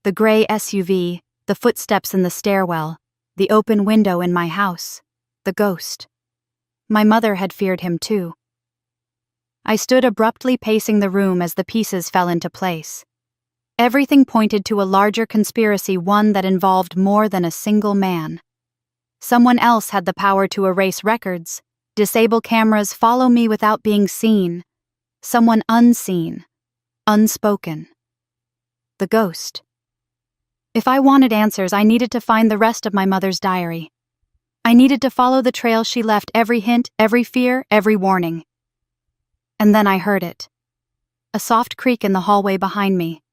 The gray SUV, the footsteps in the stairwell, the open window in my house, the ghost. My mother had feared him too. I stood abruptly, pacing the room as the pieces fell into place. Everything pointed to a larger conspiracy, one that involved more than a single man. Someone else had the power to erase records, disable cameras, follow me without being seen. Someone unseen, unspoken. The ghost. If I wanted answers, I needed to find the rest of my mother's diary. I needed to follow the trail she left, every hint, every fear, every warning. And then I heard it. A soft creak in the hallway behind me.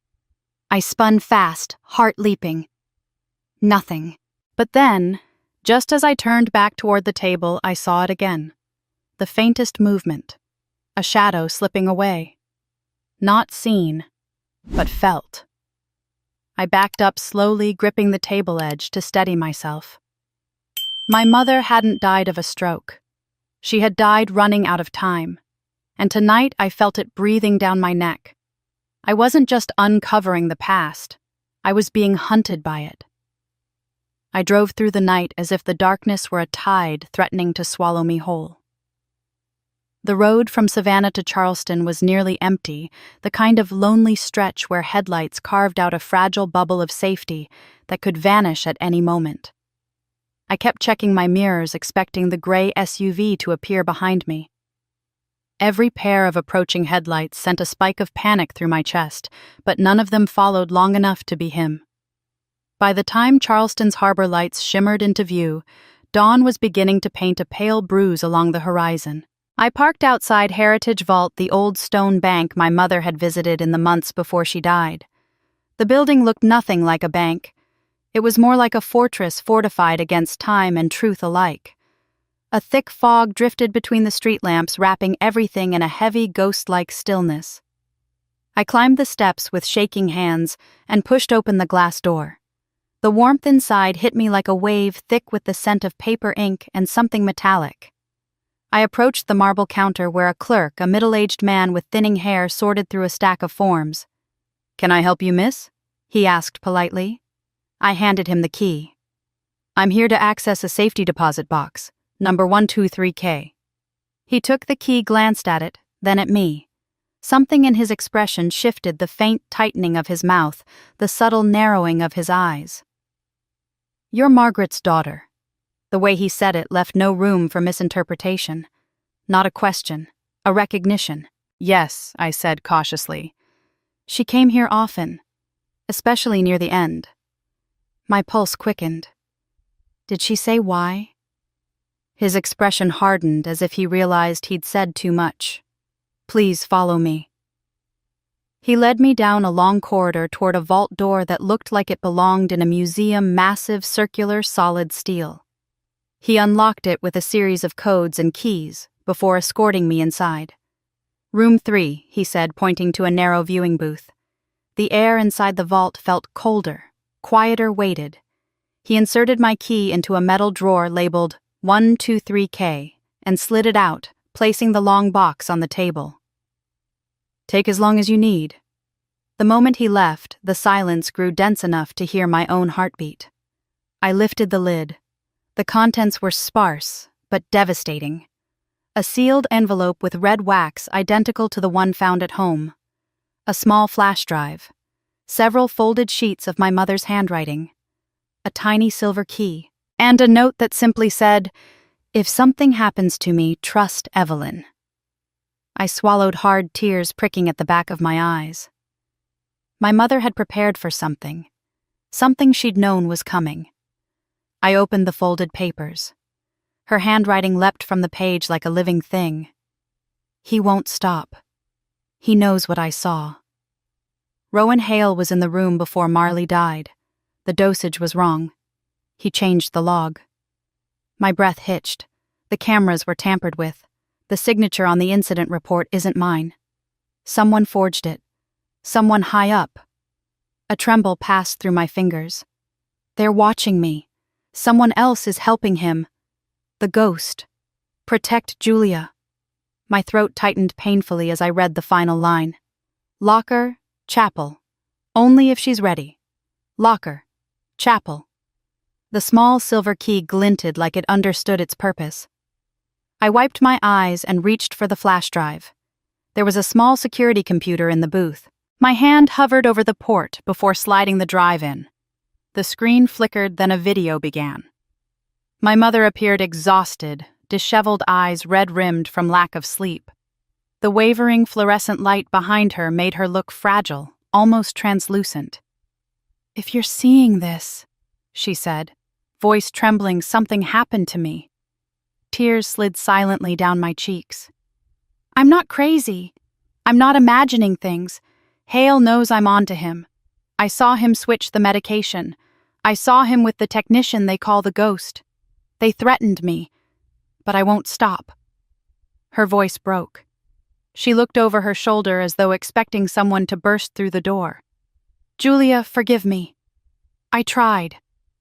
I spun fast, heart leaping. Nothing. But then, Just as I turned back toward the table, I saw it again. The faintest movement. A shadow slipping away. Not seen, but felt. I backed up slowly, gripping the table edge to steady myself. My mother hadn't died of a stroke. She had died running out of time, and tonight I felt it breathing down my neck. I wasn't just uncovering the past, I was being hunted by it. I drove through the night as if the darkness were a tide threatening to swallow me whole. The road from Savannah to Charleston was nearly empty, the kind of lonely stretch where headlights carved out a fragile bubble of safety that could vanish at any moment. I kept checking my mirrors, expecting the gray SUV to appear behind me. Every pair of approaching headlights sent a spike of panic through my chest, but none of them followed long enough to be him. By the time Charleston's harbor lights shimmered into view, dawn was beginning to paint a pale bruise along the horizon. I parked outside Heritage Vault, the old stone bank my mother had visited in the months before she died. The building looked nothing like a bank. It was more like a fortress fortified against time and truth alike. A thick fog drifted between the street lamps, wrapping everything in a heavy, ghost-like stillness. I climbed the steps with shaking hands and pushed open the glass door. The warmth inside hit me like a wave, thick with the scent of paper ink and something metallic. I approached the marble counter where a clerk, a middle-aged man with thinning hair, sorted through a stack of forms. "Can I help you, miss?" he asked politely. I handed him the key. "I'm here to access a safety deposit box, number 123K. He took the key, glanced at it, then at me. Something in his expression shifted, the faint tightening of his mouth, the subtle narrowing of his eyes. "You're Margaret's daughter." The way he said it left no room for misinterpretation. Not a question, a recognition. "Yes," I said cautiously. "She came here often, especially near the end." My pulse quickened. Did she say why? His expression hardened as if he realized he'd said too much. "Please follow me." He led me down a long corridor toward a vault door that looked like it belonged in a museum, massive, circular, solid steel. He unlocked it with a series of codes and keys before escorting me inside. "Room 3, he said, pointing to a narrow viewing booth. The air inside the vault felt colder, quieter, weighted. He inserted my key into a metal drawer labeled 123K and slid it out, placing the long box on the table. "Take as long as you need." The moment he left, the silence grew dense enough to hear my own heartbeat. I lifted the lid. The contents were sparse, but devastating. A sealed envelope with red wax identical to the one found at home. A small flash drive. Several folded sheets of my mother's handwriting. A tiny silver key. And a note that simply said, "If something happens to me, trust Evelyn." I swallowed hard, tears pricking at the back of my eyes. My mother had prepared for something. Something she'd known was coming. I opened the folded papers. Her handwriting leapt from the page like a living thing. "He won't stop. He knows what I saw." Rowan Hale was in the room before Marley died. The dosage was wrong. He changed the log. My breath hitched. The cameras were tampered with. The signature on the incident report isn't mine. Someone forged it. Someone high up. A tremble passed through my fingers. They're watching me. Someone else is helping him. The ghost. Protect Julia. My throat tightened painfully as I read the final line. Locker, chapel. Only if she's ready. Locker, chapel. The small silver key glinted like it understood its purpose. I wiped my eyes and reached for the flash drive. There was a small security computer in the booth. My hand hovered over the port before sliding the drive in. The screen flickered, then a video began. My mother appeared exhausted, disheveled eyes red-rimmed from lack of sleep. The wavering fluorescent light behind her made her look fragile, almost translucent. "If you're seeing this," she said, voice trembling, "something happened to me." Tears slid silently down my cheeks. "I'm not crazy. I'm not imagining things. Hale knows I'm on to him. I saw him switch the medication. I saw him with the technician they call the ghost. They threatened me, but I won't stop." Her voice broke. She looked over her shoulder as though expecting someone to burst through the door. "Julia, forgive me. I tried.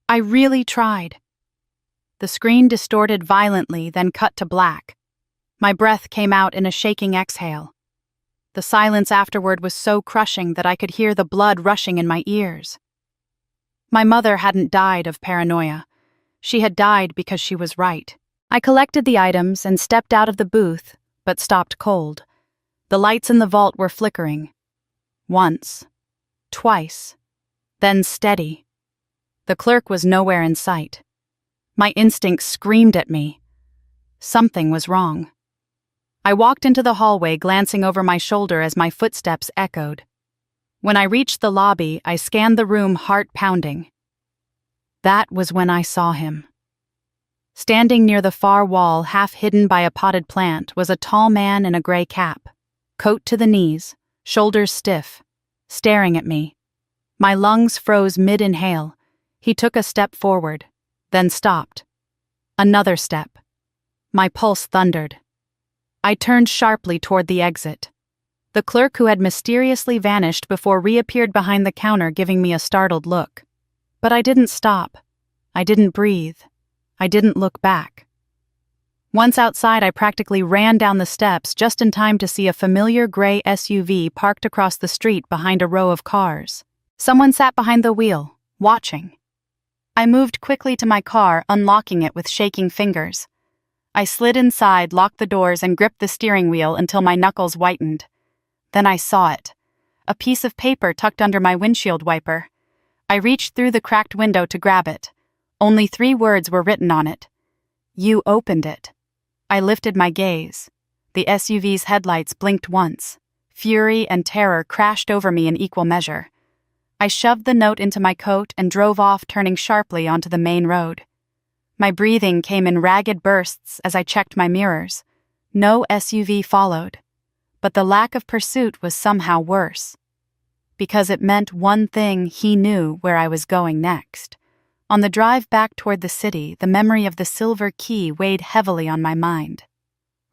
I really tried." The screen distorted violently, then cut to black. My breath came out in a shaking exhale. The silence afterward was so crushing that I could hear the blood rushing in my ears. My mother hadn't died of paranoia. She had died because she was right. I collected the items and stepped out of the booth, but stopped cold. The lights in the vault were flickering. Once. Twice. Then steady. The clerk was nowhere in sight. My instincts screamed at me. Something was wrong. I walked into the hallway, glancing over my shoulder as my footsteps echoed. When I reached the lobby, I scanned the room, heart pounding. That was when I saw him. Standing near the far wall, half hidden by a potted plant, was a tall man in a gray cap, coat to the knees, shoulders stiff, staring at me. My lungs froze mid-inhale. He took a step forward, then stopped. Another step. My pulse thundered. I turned sharply toward the exit. The clerk who had mysteriously vanished before reappeared behind the counter, giving me a startled look. But I didn't stop. I didn't breathe. I didn't look back. Once outside, I practically ran down the steps just in time to see a familiar gray SUV parked across the street behind a row of cars. Someone sat behind the wheel, watching. I moved quickly to my car, unlocking it with shaking fingers. I slid inside, locked the doors, and gripped the steering wheel until my knuckles whitened. Then I saw it. A piece of paper tucked under my windshield wiper. I reached through the cracked window to grab it. Only 3 words were written on it. "You opened it." I lifted my gaze. The SUV's headlights blinked once. Fury and terror crashed over me in equal measure. I shoved the note into my coat and drove off, turning sharply onto the main road. My breathing came in ragged bursts as I checked my mirrors. No SUV followed. But the lack of pursuit was somehow worse. Because it meant one thing: he knew where I was going next. On the drive back toward the city, the memory of the silver key weighed heavily on my mind.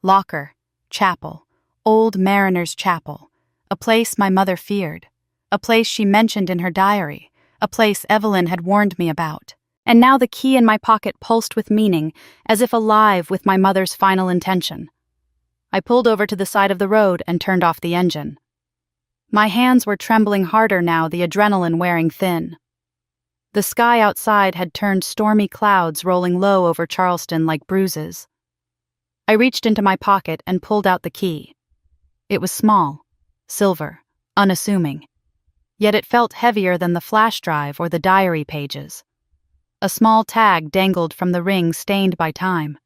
Locker, chapel, old Mariner's Chapel, a place my mother feared, a place she mentioned in her diary, a place Evelyn had warned me about. And now the key in my pocket pulsed with meaning, as if alive with my mother's final intention. I pulled over to the side of the road and turned off the engine. My hands were trembling harder now, the adrenaline wearing thin. The sky outside had turned stormy clouds, rolling low over Charleston like bruises. I reached into my pocket and pulled out the key. It was small, silver, unassuming. Yet it felt heavier than the flash drive or the diary pages. A small tag dangled from the ring, stained by time.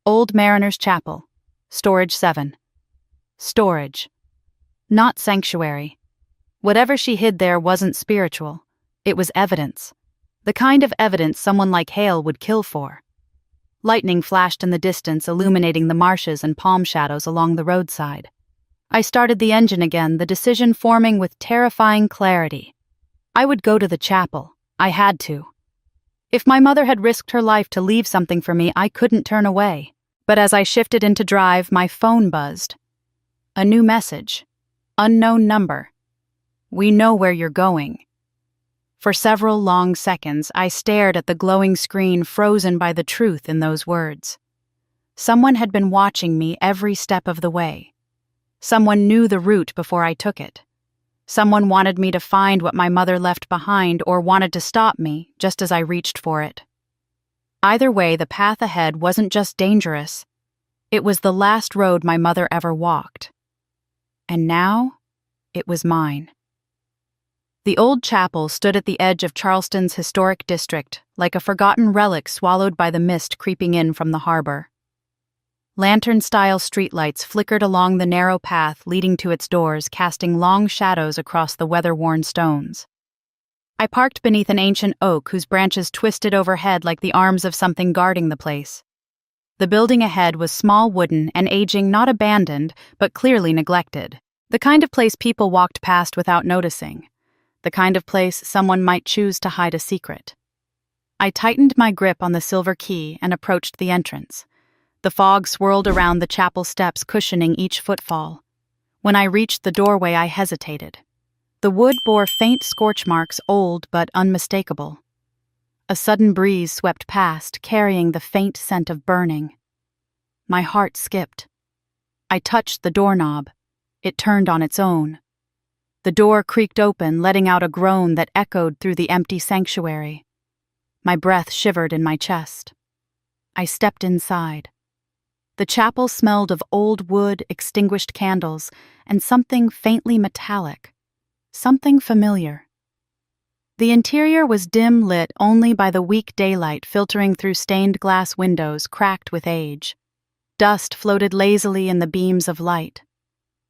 Old Mariner's Chapel, Storage 7. Storage. Not sanctuary. Whatever she hid there wasn't spiritual. It was evidence. The kind of evidence someone like Hale would kill for. Lightning flashed in the distance, illuminating the marshes and palm shadows along the roadside. I started the engine again, the decision forming with terrifying clarity. I would go to the chapel. I had to. If my mother had risked her life to leave something for me, I couldn't turn away. But as I shifted into drive, my phone buzzed. A new message. Unknown number. "We know where you're going." For several long seconds, I stared at the glowing screen, frozen by the truth in those words. Someone had been watching me every step of the way. Someone knew the route before I took it. Someone wanted me to find what my mother left behind, or wanted to stop me just as I reached for it. Either way, the path ahead wasn't just dangerous. It was the last road my mother ever walked. And now, it was mine. The old chapel stood at the edge of Charleston's historic district, like a forgotten relic swallowed by the mist creeping in from the harbor. Lantern-style streetlights flickered along the narrow path leading to its doors, casting long shadows across the weather-worn stones. I parked beneath an ancient oak whose branches twisted overhead like the arms of something guarding the place. The building ahead was small, wooden, and aging, not abandoned, but clearly neglected. The kind of place people walked past without noticing. The kind of place someone might choose to hide a secret. I tightened my grip on the silver key and approached the entrance. The fog swirled around the chapel steps, cushioning each footfall. When I reached the doorway, I hesitated. The wood bore faint scorch marks, old but unmistakable. A sudden breeze swept past, carrying the faint scent of burning. My heart skipped. I touched the doorknob. It turned on its own. The door creaked open, letting out a groan that echoed through the empty sanctuary. My breath shivered in my chest. I stepped inside. The chapel smelled of old wood, extinguished candles, and something faintly metallic. Something familiar. The interior was dim lit only by the weak daylight filtering through stained glass windows cracked with age. Dust floated lazily in the beams of light.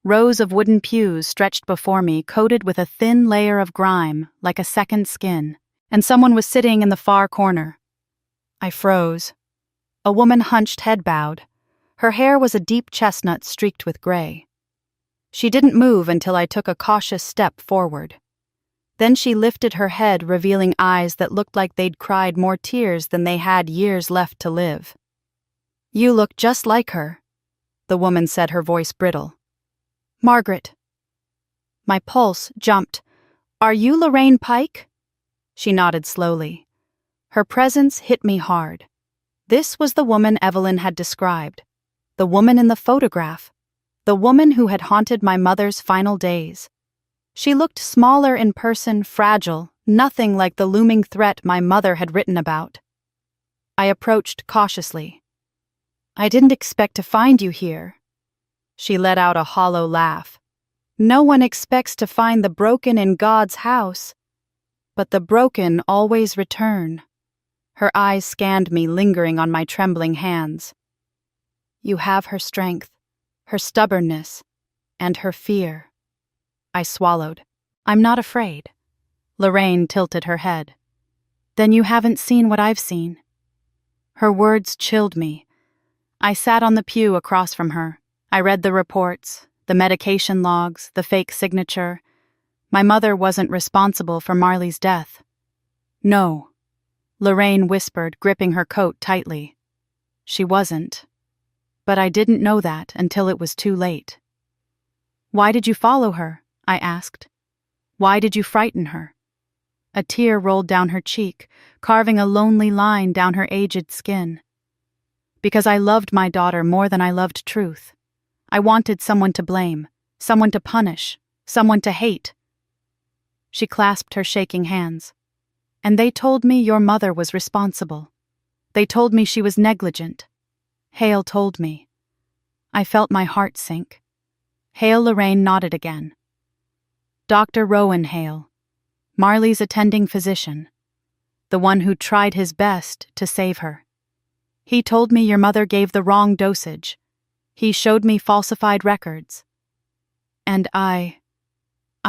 Rows of wooden pews stretched before me, coated with a thin layer of grime, like a second skin, and someone was sitting in the far corner. I froze. A woman hunched, head bowed. Her hair was a deep chestnut streaked with gray. She didn't move until I took a cautious step forward. Then she lifted her head, revealing eyes that looked like they'd cried more tears than they had years left to live. "You look just like her," the woman said, her voice brittle. "Margaret." My pulse jumped. "Are you Lorraine Pike?" She nodded slowly. Her presence hit me hard. This was the woman Evelyn had described. The woman in the photograph. The woman who had haunted my mother's final days. She looked smaller in person, fragile, nothing like the looming threat my mother had written about. I approached cautiously. "I didn't expect to find you here." She let out a hollow laugh. "No one expects to find the broken in God's house. But the broken always return." Her eyes scanned me, lingering on my trembling hands. "You have her strength, her stubbornness, and her fear." I swallowed. "I'm not afraid." Lorraine tilted her head. "Then you haven't seen what I've seen." Her words chilled me. I sat on the pew across from her. I read the reports, the medication logs, the fake signature. My mother wasn't responsible for Marley's death. "No," Lorraine whispered, gripping her coat tightly. "She wasn't. But I didn't know that until it was too late." "Why did you follow her?" I asked. "Why did you frighten her?" A tear rolled down her cheek, carving a lonely line down her aged skin. "Because I loved my daughter more than I loved truth. I wanted someone to blame, someone to punish, someone to hate." She clasped her shaking hands. "And they told me your mother was responsible. They told me she was negligent. Hale told me." I felt my heart sink. Hale Lorraine nodded again. "Dr. Rowan Hale, Marley's attending physician, the one who tried his best to save her. He told me your mother gave the wrong dosage. He showed me falsified records. And I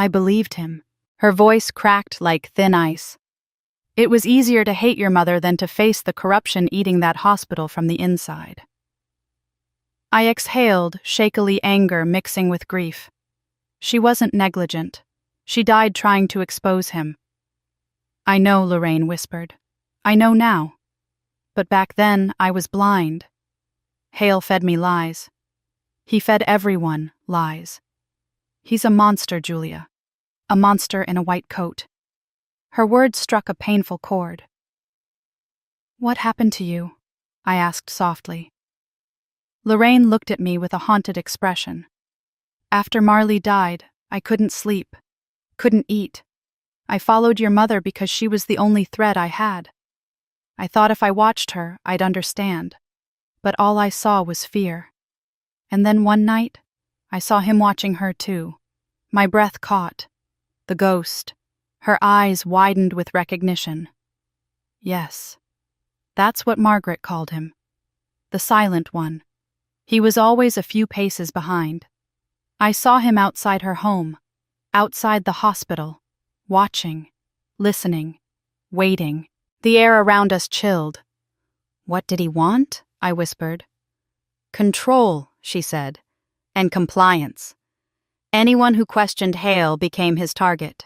believed him." Her voice cracked like thin ice. "It was easier to hate your mother than to face the corruption eating that hospital from the inside." I exhaled, shakily, anger mixing with grief. She wasn't negligent. She died trying to expose him. "I know," Lorraine whispered. "I know now. But back then, I was blind. Hale fed me lies. He fed everyone lies. He's a monster, Julia. A monster in a white coat." Her words struck a painful chord. "What happened to you?" I asked softly. Lorraine looked at me with a haunted expression. "After Marley died, I couldn't sleep, couldn't eat. I followed your mother because she was the only thread I had. I thought if I watched her, I'd understand. But all I saw was fear. And then one night, I saw him watching her too. My breath caught. The ghost. Her eyes widened with recognition. Yes. That's what Margaret called him. The silent one. He was always a few paces behind. I saw him outside her home, outside the hospital, watching, listening, waiting. The air around us chilled. "What did he want?" I whispered. "Control," she said, "and compliance. Anyone who questioned Hale became his target."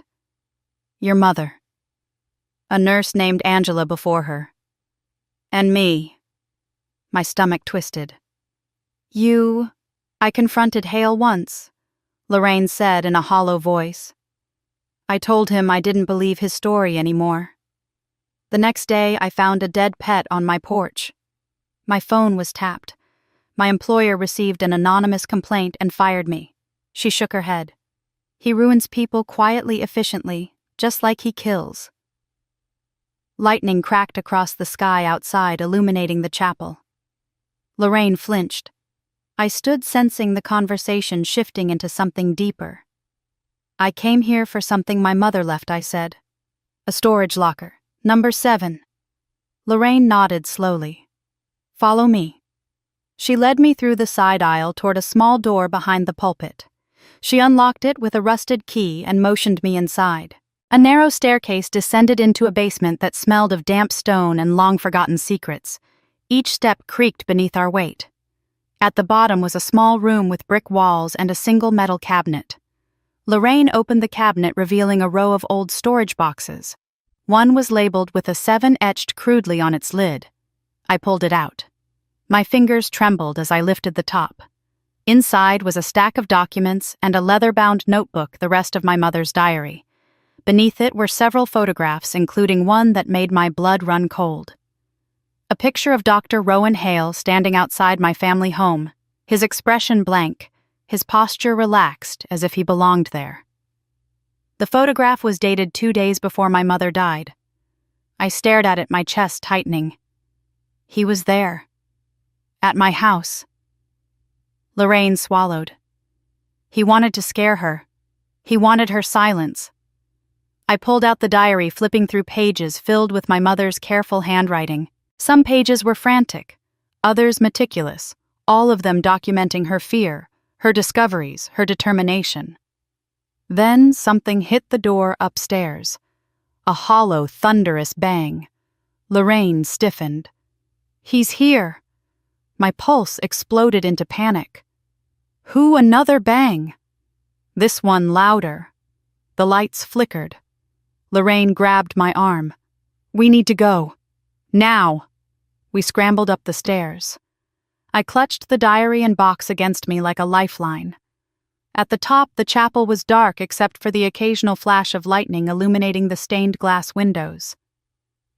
"Your mother." a nurse named Angela before her. And me. My stomach twisted. You... I confronted Hale once, Lorraine said in a hollow voice. I told him I didn't believe his story anymore. The next day, I found a dead pet on my porch. My phone was tapped. My employer received an anonymous complaint and fired me. She shook her head. He ruins people quietly, efficiently, just like he kills. Lightning cracked across the sky outside, illuminating the chapel. Lorraine flinched. I stood sensing the conversation shifting into something deeper. I came here for something my mother left, I said. A storage locker, number 7. Lorraine nodded slowly. Follow me. She led me through the side aisle toward a small door behind the pulpit. She unlocked it with a rusted key and motioned me inside. A narrow staircase descended into a basement that smelled of damp stone and long-forgotten secrets. Each step creaked beneath our weight. At the bottom was a small room with brick walls and a single metal cabinet. Lorraine opened the cabinet, revealing a row of old storage boxes. One was labeled with a 7 etched crudely on its lid. I pulled it out. My fingers trembled as I lifted the top. Inside was a stack of documents and a leather-bound notebook, the rest of my mother's diary. Beneath it were several photographs, including one that made my blood run cold. A picture of Dr. Rowan Hale standing outside my family home, his expression blank, his posture relaxed as if he belonged there. The photograph was dated 2 days before my mother died. I stared at it, my chest tightening. He was there. At my house. Lorraine swallowed. He wanted to scare her. He wanted her silence. I pulled out the diary, flipping through pages filled with my mother's careful handwriting. Some pages were frantic, others meticulous, all of them documenting her fear, her discoveries, her determination. Then something hit the door upstairs. A hollow, thunderous bang. Lorraine stiffened. He's here. My pulse exploded into panic. Who? Another bang. This one louder. The lights flickered. Lorraine grabbed my arm. We need to go. Now. We scrambled up the stairs. I clutched the diary and box against me like a lifeline. At the top, the chapel was dark except for the occasional flash of lightning illuminating the stained glass windows.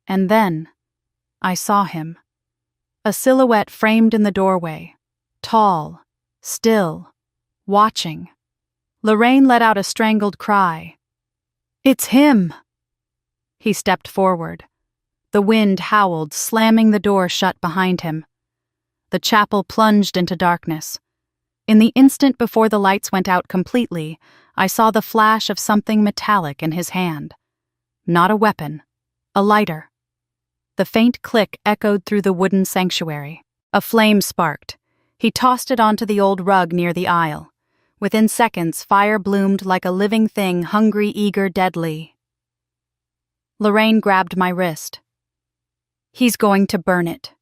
And then, I saw him. A silhouette framed in the doorway. Tall, still, watching. Lorraine let out a strangled cry. It's him! He stepped forward. The wind howled, slamming the door shut behind him. The chapel plunged into darkness. In the instant before the lights went out completely, I saw the flash of something metallic in his hand. Not a weapon, a lighter. The faint click echoed through the wooden sanctuary. A flame sparked. He tossed it onto the old rug near the aisle. Within seconds, fire bloomed like a living thing, hungry, eager, deadly. Lorraine grabbed my wrist. He's going to burn it.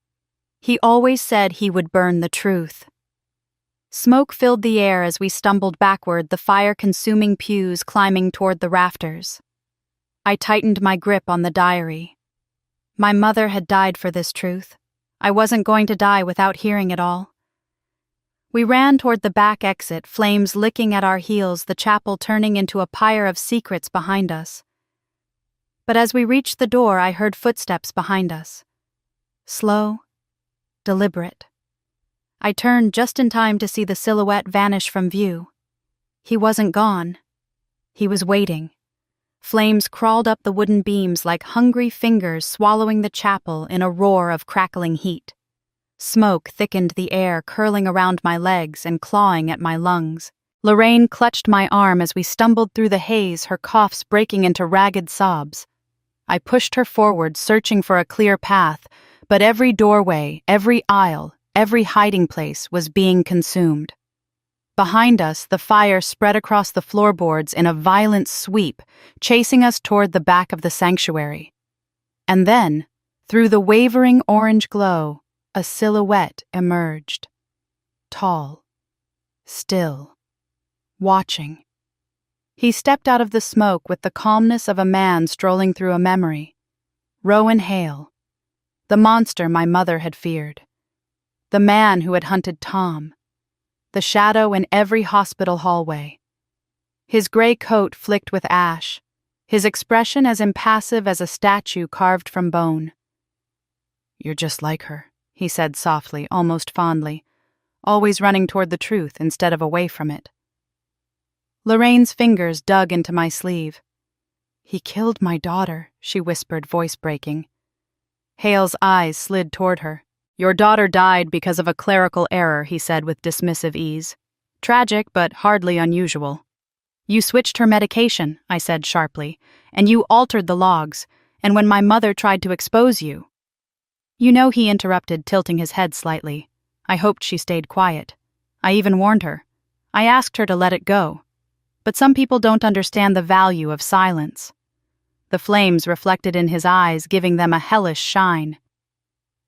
He always said he would burn the truth. Smoke filled the air as we stumbled backward, the fire-consuming pews climbing toward the rafters. I tightened my grip on the diary. My mother had died for this truth. I wasn't going to die without hearing it all. We ran toward the back exit, flames licking at our heels, the chapel turning into a pyre of secrets behind us. But as we reached the door, I heard footsteps behind us. Slow, deliberate. I turned just in time to see the silhouette vanish from view. He wasn't gone. He was waiting. Flames crawled up the wooden beams like hungry fingers swallowing the chapel in a roar of crackling heat. Smoke thickened the air, curling around my legs and clawing at my lungs. Lorraine clutched my arm as we stumbled through the haze, her coughs breaking into ragged sobs. I pushed her forward, searching for a clear path, but every doorway, every aisle, every hiding place was being consumed. Behind us, the fire spread across the floorboards in a violent sweep, chasing us toward the back of the sanctuary. And then, through the wavering orange glow, a silhouette emerged. Tall, still, watching. He stepped out of the smoke with the calmness of a man strolling through a memory. Rowan Hale. The monster my mother had feared. The man who had hunted Tom. The shadow in every hospital hallway. His gray coat flicked with ash, his expression as impassive as a statue carved from bone. "You're just like her," he said softly, almost fondly, always running toward the truth instead of away from it. Lorraine's fingers dug into my sleeve. "He killed my daughter," she whispered, voice breaking. Hale's eyes slid toward her. "Your daughter died because of a clerical error," he said with dismissive ease. "Tragic, but hardly unusual." "You switched her medication," I said sharply, "and you altered the logs, and when my mother tried to expose you—" "You know," he interrupted, tilting his head slightly. "I hoped she stayed quiet. I even warned her. I asked her to let it go. But some people don't understand the value of silence." The flames reflected in his eyes, giving them a hellish shine.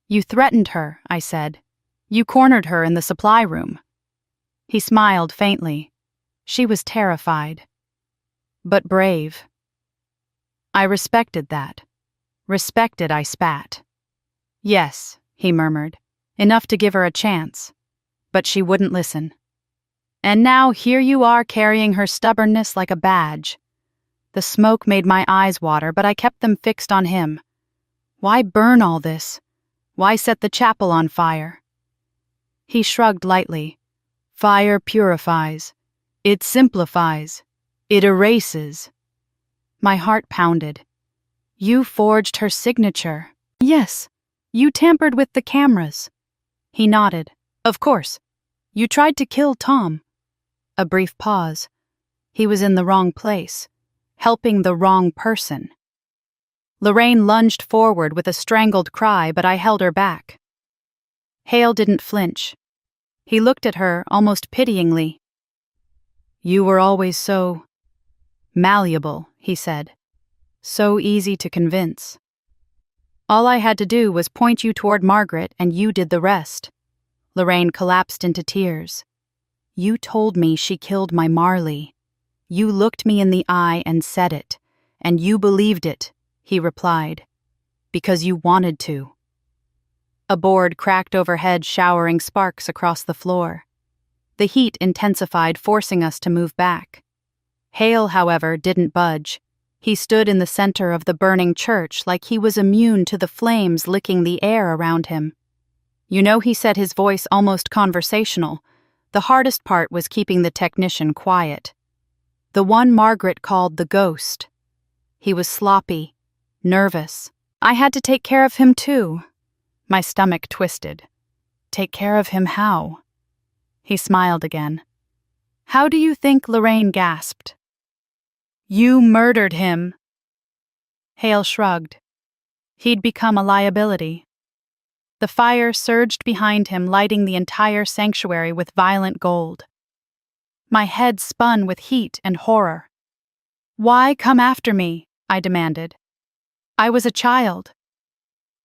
"You threatened her," I said. "You cornered her in the supply room." He smiled faintly. "She was terrified. But brave." I respected that. Respected, I spat. "Yes," he murmured, "enough to give her a chance. But she wouldn't listen. And now here you are carrying her stubbornness like a badge." The smoke made my eyes water, but I kept them fixed on him. Why burn all this? Why set the chapel on fire? He shrugged lightly. "Fire purifies. It simplifies. It erases." My heart pounded. "You forged her signature." "Yes. You tampered with the cameras." He nodded. "Of course. You tried to kill Tom." A brief pause. He was in the wrong place, helping the wrong person. Lorraine lunged forward with a strangled cry, but I held her back. Hale didn't flinch. He looked at her almost pityingly. "You were always so malleable," he said. "So easy to convince. All I had to do was point you toward Margaret, and you did the rest." Lorraine collapsed into tears. "You told me she killed my Marley. You looked me in the eye and said it, and you believed it," he replied, "because you wanted to." A board cracked overhead, showering sparks across the floor. The heat intensified, forcing us to move back. Hale, however, didn't budge. He stood in the center of the burning church like he was immune to the flames licking the air around him. "You know," he said, his voice almost conversational, "the hardest part was keeping the technician quiet. The one Margaret called the ghost. He was sloppy, nervous. I had to take care of him too." My stomach twisted. "Take care of him how?" He smiled again. "How do you think?" Lorraine gasped. "You murdered him." Hale shrugged. He'd become a liability. The fire surged behind him, lighting the entire sanctuary with violent gold. My head spun with heat and horror. "Why come after me?" I demanded. "I was a child."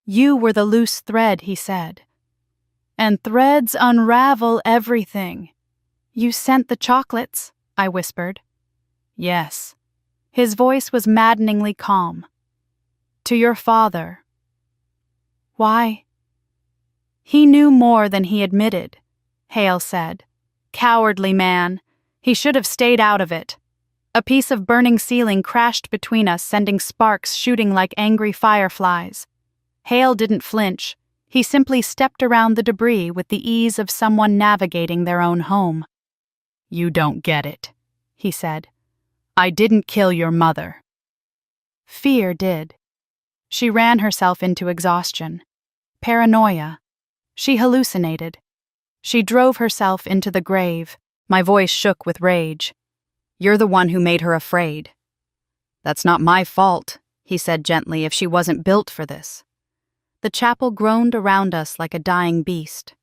"You were the loose thread," he said. "And threads unravel everything." "You sent the chocolates," I whispered. "Yes." His voice was maddeningly calm. "To your father." "Why?" "He knew more than he admitted," Hale said. "Cowardly man. He should have stayed out of it." A piece of burning ceiling crashed between us, sending sparks shooting like angry fireflies. Hale didn't flinch. He simply stepped around the debris with the ease of someone navigating their own home. "You don't get it," he said. "I didn't kill your mother." Fear did. She ran herself into exhaustion. Paranoia. She hallucinated. She drove herself into the grave. My voice shook with rage. "You're the one who made her afraid." "That's not my fault," he said gently, "if she wasn't built for this." The chapel groaned around us like a dying beast.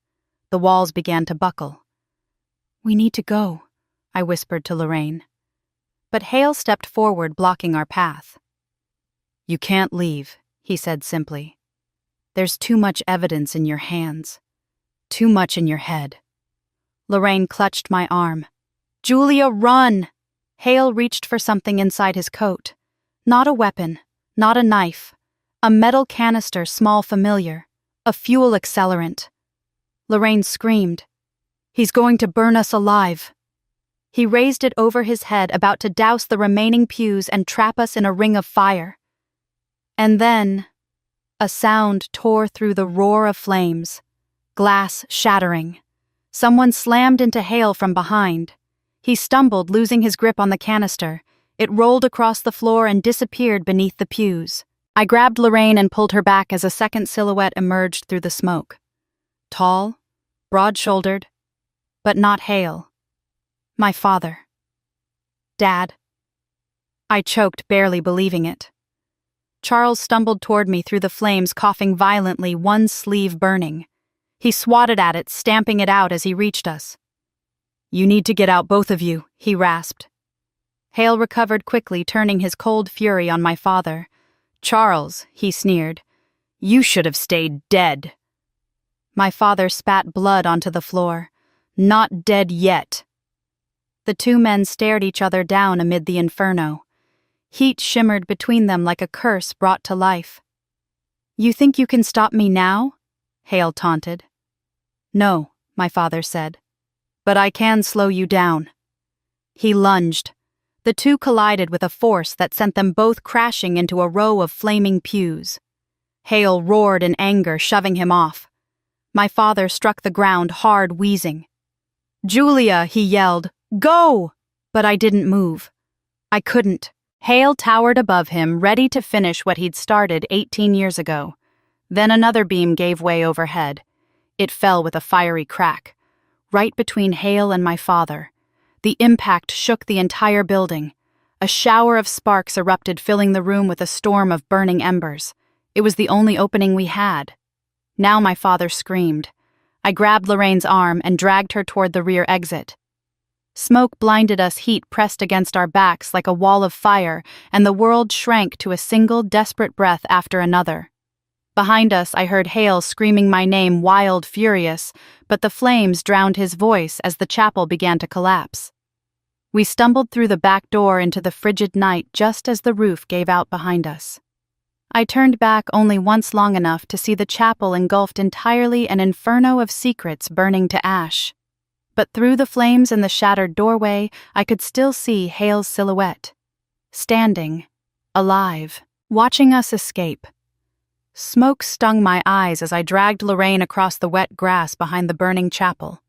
The walls began to buckle. "We need to go," I whispered to Lorraine. But Hale stepped forward, blocking our path. "You can't leave," he said simply. "There's too much evidence in your hands. Too much in your head." Lorraine clutched my arm. "Julia, run!" Hale reached for something inside his coat. Not a weapon, not a knife. A metal canister, small familiar. A fuel accelerant. Lorraine screamed. "He's going to burn us alive." He raised it over his head, about to douse the remaining pews and trap us in a ring of fire. And then, a sound tore through the roar of flames. Glass shattering. Someone slammed into Hale from behind. He stumbled, losing his grip on the canister. It rolled across the floor and disappeared beneath the pews. I grabbed Lorraine and pulled her back as a second silhouette emerged through the smoke. Tall, broad-shouldered, but not Hale. My father. Dad. I choked, barely believing it. Charles stumbled toward me through the flames, coughing violently, one sleeve burning. He swatted at it, stamping it out as he reached us. "You need to get out, both of you," he rasped. Hale recovered quickly, turning his cold fury on my father. "Charles," he sneered, "you should have stayed dead." My father spat blood onto the floor. "Not dead yet." The two men stared each other down amid the inferno. Heat shimmered between them like a curse brought to life. "You think you can stop me now?" Hale taunted. "No," my father said, "but I can slow you down." He lunged. The two collided with a force that sent them both crashing into a row of flaming pews. Hale roared in anger, shoving him off. My father struck the ground hard, wheezing. "Julia," he yelled, "go!" But I didn't move. I couldn't. Hale towered above him, ready to finish what he'd started 18 years ago. Then another beam gave way overhead. It fell with a fiery crack, right between Hale and my father. The impact shook the entire building. A shower of sparks erupted, filling the room with a storm of burning embers. It was the only opening we had. Now my father screamed. I grabbed Lorraine's arm and dragged her toward the rear exit. Smoke blinded us, heat pressed against our backs like a wall of fire, and the world shrank to a single desperate breath after another. Behind us, I heard Hale screaming my name, wild, furious, but the flames drowned his voice as the chapel began to collapse. We stumbled through the back door into the frigid night just as the roof gave out behind us. I turned back only once long enough to see the chapel engulfed entirely, an inferno of secrets burning to ash. But through the flames in the shattered doorway, I could still see Hale's silhouette. Standing, alive, watching us escape. Smoke stung my eyes as I dragged Lorraine across the wet grass behind the burning chapel.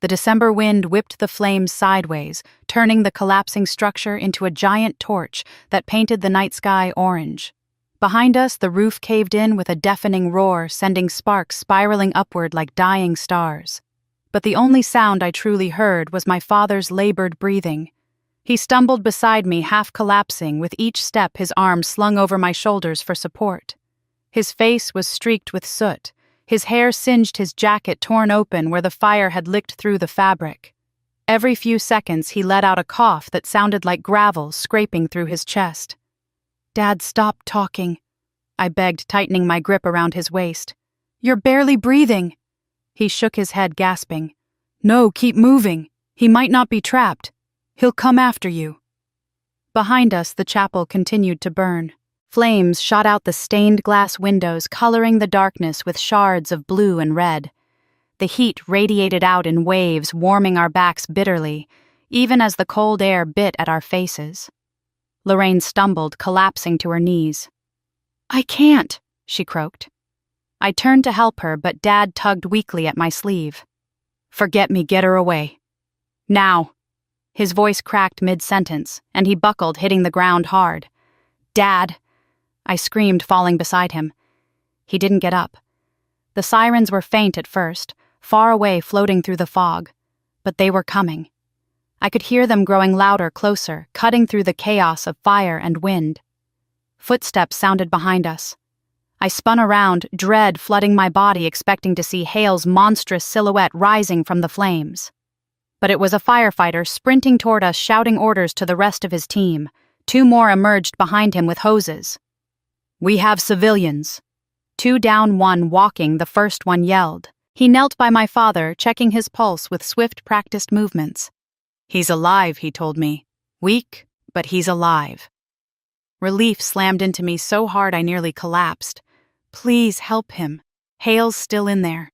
The December wind whipped the flames sideways, turning the collapsing structure into a giant torch that painted the night sky orange. Behind us, the roof caved in with a deafening roar, sending sparks spiraling upward like dying stars. But the only sound I truly heard was my father's labored breathing. He stumbled beside me, half collapsing, with each step his arms slung over my shoulders for support. His face was streaked with soot. His hair singed, his jacket torn open where the fire had licked through the fabric. Every few seconds he let out a cough that sounded like gravel scraping through his chest. "Dad, stop talking," I begged, tightening my grip around his waist. "You're barely breathing." He shook his head, gasping. "No, keep moving. He might not be trapped. He'll come after you." Behind us, the chapel continued to burn. Flames shot out the stained glass windows, coloring the darkness with shards of blue and red. The heat radiated out in waves, warming our backs bitterly, even as the cold air bit at our faces. Lorraine stumbled, collapsing to her knees. "I can't," she croaked. I turned to help her, but Dad tugged weakly at my sleeve. "Forget me, get her away. Now." His voice cracked mid-sentence, and he buckled, hitting the ground hard. "Dad!" I screamed, falling beside him. He didn't get up. The sirens were faint at first, far away, floating through the fog. But they were coming. I could hear them growing louder, closer, cutting through the chaos of fire and wind. Footsteps sounded behind us. I spun around, dread flooding my body, expecting to see Hale's monstrous silhouette rising from the flames. But it was a firefighter sprinting toward us, shouting orders to the rest of his team. 2 more emerged behind him with hoses. "We have civilians." 2 down, 1 walking, the first one yelled. He knelt by my father, checking his pulse with swift, practiced movements. "He's alive," he told me. "Weak, but he's alive." Relief slammed into me so hard I nearly collapsed. Please help him. Hale's still in there.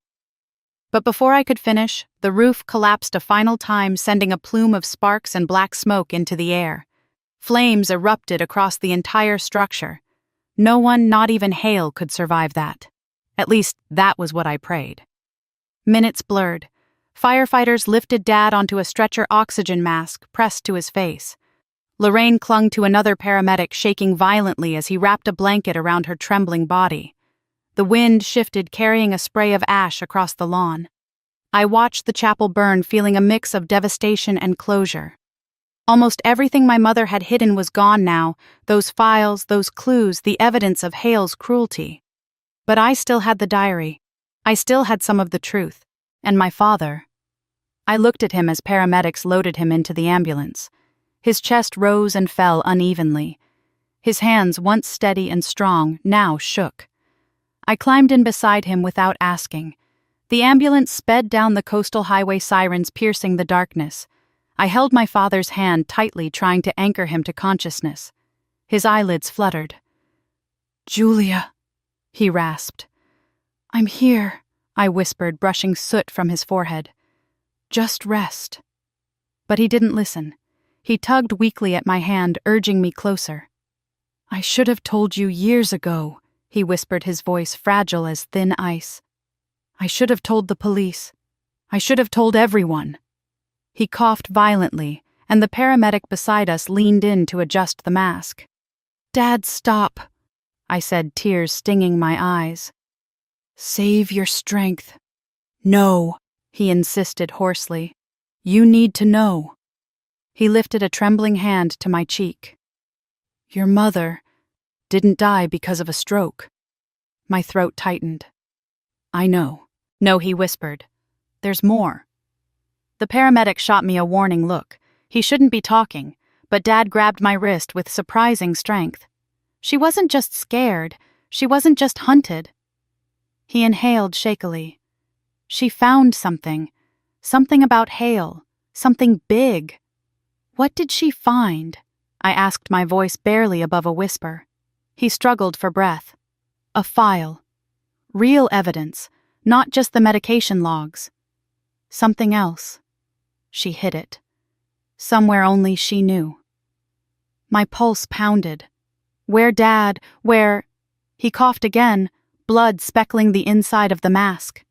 But before I could finish, the roof collapsed a final time, sending a plume of sparks and black smoke into the air. Flames erupted across the entire structure. No one, not even Hale, could survive that. At least, that was what I prayed. Minutes blurred. Firefighters lifted Dad onto a stretcher oxygen mask pressed to his face. Lorraine clung to another paramedic, shaking violently as he wrapped a blanket around her trembling body. The wind shifted, carrying a spray of ash across the lawn. I watched the chapel burn, feeling a mix of devastation and closure. Almost everything my mother had hidden was gone now, those files, those clues, the evidence of Hale's cruelty. But I still had the diary. I still had some of the truth. And my father. I looked at him as paramedics loaded him into the ambulance. His chest rose and fell unevenly. His hands, once steady and strong, now shook. I climbed in beside him without asking. The ambulance sped down the coastal highway, sirens piercing the darkness. I held my father's hand tightly, trying to anchor him to consciousness. His eyelids fluttered. "Julia," he rasped. "I'm here," I whispered, brushing soot from his forehead. "Just rest." But he didn't listen. He tugged weakly at my hand, urging me closer. "I should have told you years ago," he whispered, his voice fragile as thin ice. "I should have told the police. I should have told everyone." He coughed violently, and the paramedic beside us leaned in to adjust the mask. "Dad, stop," I said, tears stinging my eyes. "Save your strength." "No," he insisted hoarsely. "You need to know." He lifted a trembling hand to my cheek. "Your mother didn't die because of a stroke." My throat tightened. "I know." "No," he whispered. "There's more." The paramedic shot me a warning look. He shouldn't be talking, but Dad grabbed my wrist with surprising strength. She wasn't just scared. She wasn't just hunted. He inhaled shakily. She found something. Something about Hale. Something big. What did she find? I asked, my voice barely above a whisper. He struggled for breath. A file. Real evidence, not just the medication logs. Something else. She hid it. Somewhere only she knew. My pulse pounded. Where Dad? Where? He coughed again, blood speckling the inside of the mask.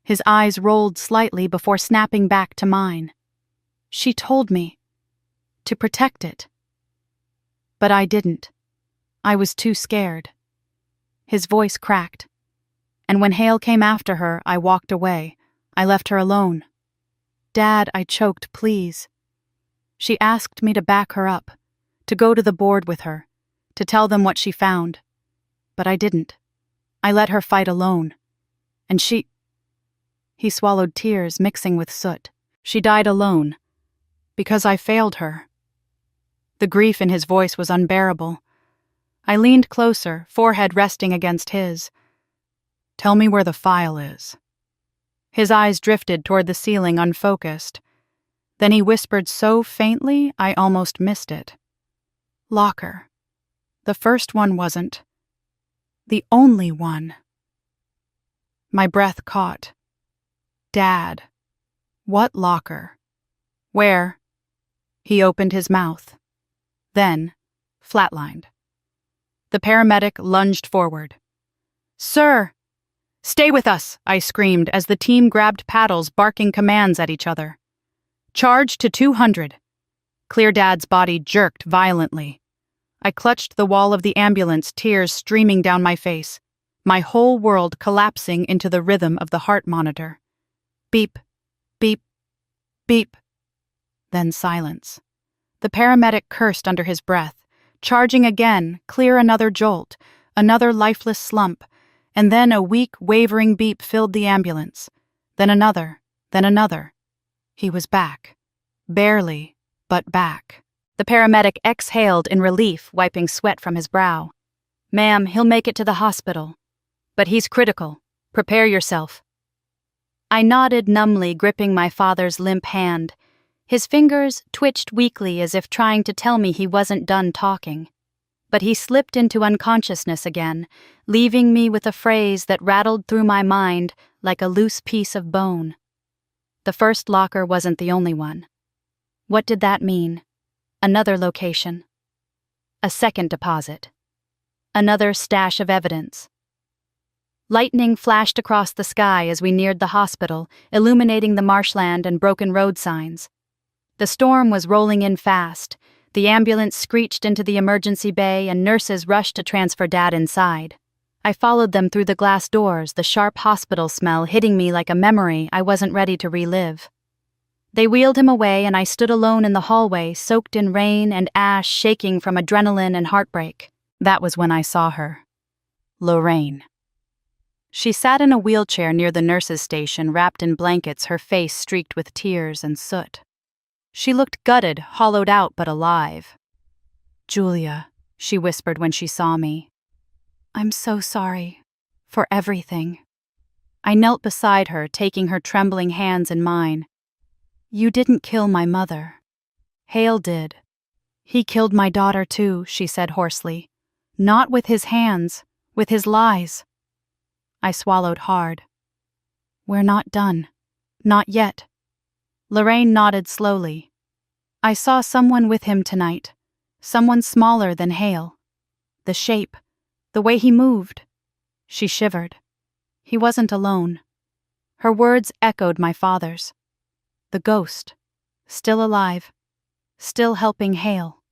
His eyes rolled slightly before snapping back to mine. She told me. To protect it. But I didn't. I was too scared. His voice cracked. And when Hale came after her, I walked away. I left her alone. "Dad," I choked, "please." She asked me to back her up, to go to the board with her, to tell them what she found. But I didn't. I let her fight alone. And she... He swallowed tears mixing with soot. She died alone. Because I failed her. The grief in his voice was unbearable. I leaned closer, forehead resting against his. "Tell me where the file is." His eyes drifted toward the ceiling, unfocused. Then he whispered so faintly I almost missed it. "Locker. The first one wasn't. The only one." My breath caught. "Dad. What locker? Where?" He opened his mouth. Then, flatlined. The paramedic lunged forward. "Sir!" "Stay with us!" I screamed as the team grabbed paddles, barking commands at each other. "Charge to 200. Clear Dad's body jerked violently. I clutched the wall of the ambulance, tears streaming down my face, my whole world collapsing into the rhythm of the heart monitor. Beep, beep, beep. Then silence. The paramedic cursed under his breath, charging again, clear another jolt, another lifeless slump, and then a weak, wavering beep filled the ambulance. Then another, then another. He was back. Barely, but back. The paramedic exhaled in relief, wiping sweat from his brow. "Ma'am, he'll make it to the hospital. But he's critical. Prepare yourself." I nodded numbly, gripping my father's limp hand. His fingers twitched weakly as if trying to tell me he wasn't done talking. but he slipped into unconsciousness again, leaving me with a phrase that rattled through my mind like a loose piece of bone. The first locker wasn't the only one. What did that mean? Another location. A second deposit. Another stash of evidence. Lightning flashed across the sky as we neared the hospital, illuminating the marshland and broken road signs. The storm was rolling in fast. The ambulance screeched into the emergency bay and nurses rushed to transfer Dad inside. I followed them through the glass doors, the sharp hospital smell hitting me like a memory I wasn't ready to relive. They wheeled him away and I stood alone in the hallway, soaked in rain and ash, shaking from adrenaline and heartbreak. That was when I saw her. Lorraine. She sat in a wheelchair near the nurse's station, wrapped in blankets, her face streaked with tears and soot. She looked gutted, hollowed out, but alive. "Julia," she whispered when she saw me. "I'm so sorry. For everything." I knelt beside her, taking her trembling hands in mine. "You didn't kill my mother. Hale did. He killed my daughter too," she said hoarsely. "Not with his hands, with his lies." I swallowed hard. "We're not done. Not yet." Lorraine nodded slowly. "I saw someone with him tonight. Someone smaller than Hale. The shape, the way he moved." She shivered. He wasn't alone. Her words echoed my father's. The ghost, still alive, still helping Hale.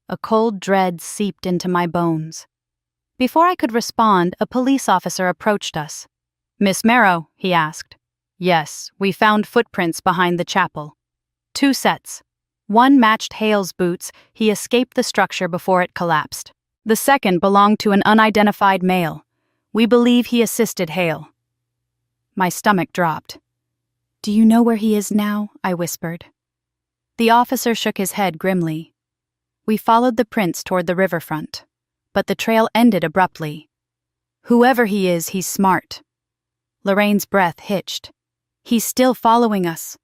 A cold dread seeped into my bones. Before I could respond, a police officer approached us. "Miss Marrow?" he asked. "Yes, we found footprints behind the chapel. 2 sets. One matched Hale's boots. He escaped the structure before it collapsed. The second belonged to an unidentified male. We believe he assisted Hale." My stomach dropped. "Do you know where he is now?" I whispered. The officer shook his head grimly. We followed the prints toward the riverfront, but the trail ended abruptly. "Whoever he is, he's smart." Lorraine's breath hitched. "He's still following us."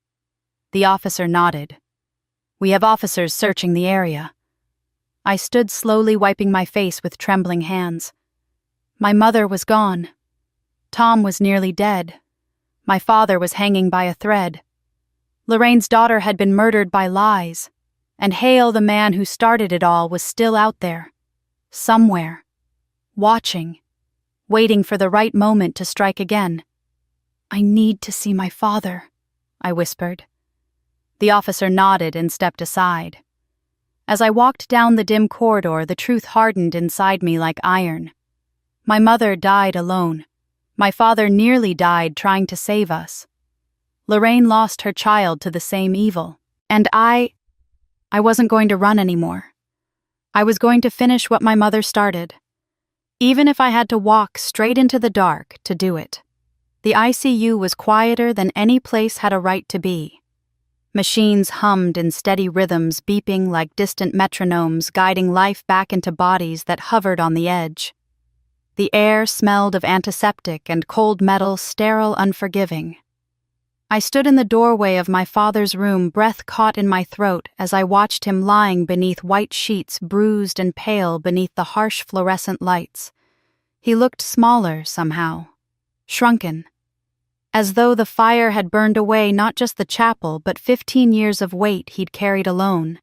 The officer nodded. "We have officers searching the area." I stood slowly, wiping my face with trembling hands. My mother was gone. Tom was nearly dead. My father was hanging by a thread. Lorraine's daughter had been murdered by lies, and Hale, the man who started it all, was still out there. Somewhere. Watching. Waiting for the right moment to strike again. "I need to see my father," I whispered. The officer nodded and stepped aside. As I walked down the dim corridor, the truth hardened inside me like iron. My mother died alone. My father nearly died trying to save us. Lorraine lost her child to the same evil. And I wasn't going to run anymore. I was going to finish what my mother started. Even if I had to walk straight into the dark to do it. The ICU was quieter than any place had a right to be. Machines hummed in steady rhythms, beeping like distant metronomes, guiding life back into bodies that hovered on the edge. The air smelled of antiseptic and cold metal, sterile, unforgiving. I stood in the doorway of my father's room, breath caught in my throat as I watched him lying beneath white sheets, bruised and pale beneath the harsh fluorescent lights. He looked smaller somehow, shrunken, as though the fire had burned away not just the chapel, but 15 years of weight he'd carried alone.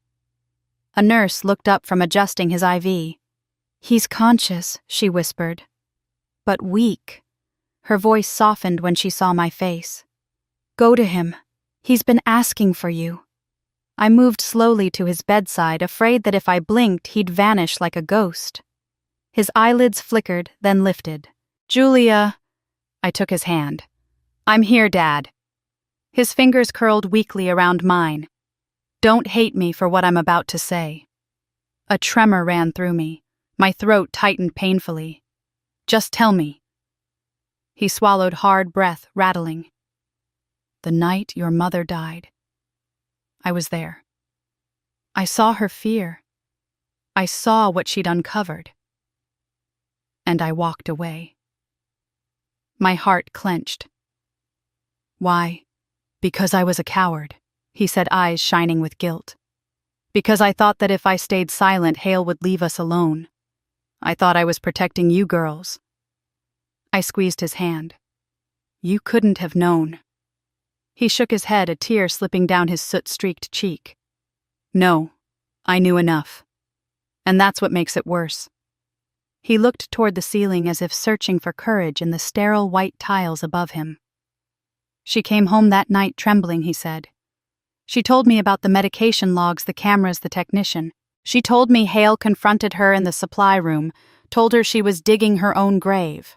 A nurse looked up from adjusting his IV. "He's conscious," she whispered. "But weak." Her voice softened when she saw my face. "Go to him. He's been asking for you." I moved slowly to his bedside, afraid that if I blinked, he'd vanish like a ghost. His eyelids flickered, then lifted. "Julia." I took his hand. "I'm here, Dad." His fingers curled weakly around mine. "Don't hate me for what I'm about to say." A tremor ran through me. My throat tightened painfully. "Just tell me." He swallowed hard breath, rattling. "The night your mother died. I was there. I saw her fear. I saw what she'd uncovered. And I walked away." My heart clenched. "Why? Because I was a coward," he said, eyes shining with guilt. Because I thought that if I stayed silent, Hale would leave us alone. I thought I was protecting you girls. I squeezed his hand. You couldn't have known. He shook his head, a tear slipping down his soot-streaked cheek. No, I knew enough. And that's what makes it worse. He looked toward the ceiling as if searching for courage in the sterile white tiles above him. She came home that night trembling, he said. She told me about the medication logs, the cameras, the technician. She told me Hale confronted her in the supply room, told her she was digging her own grave.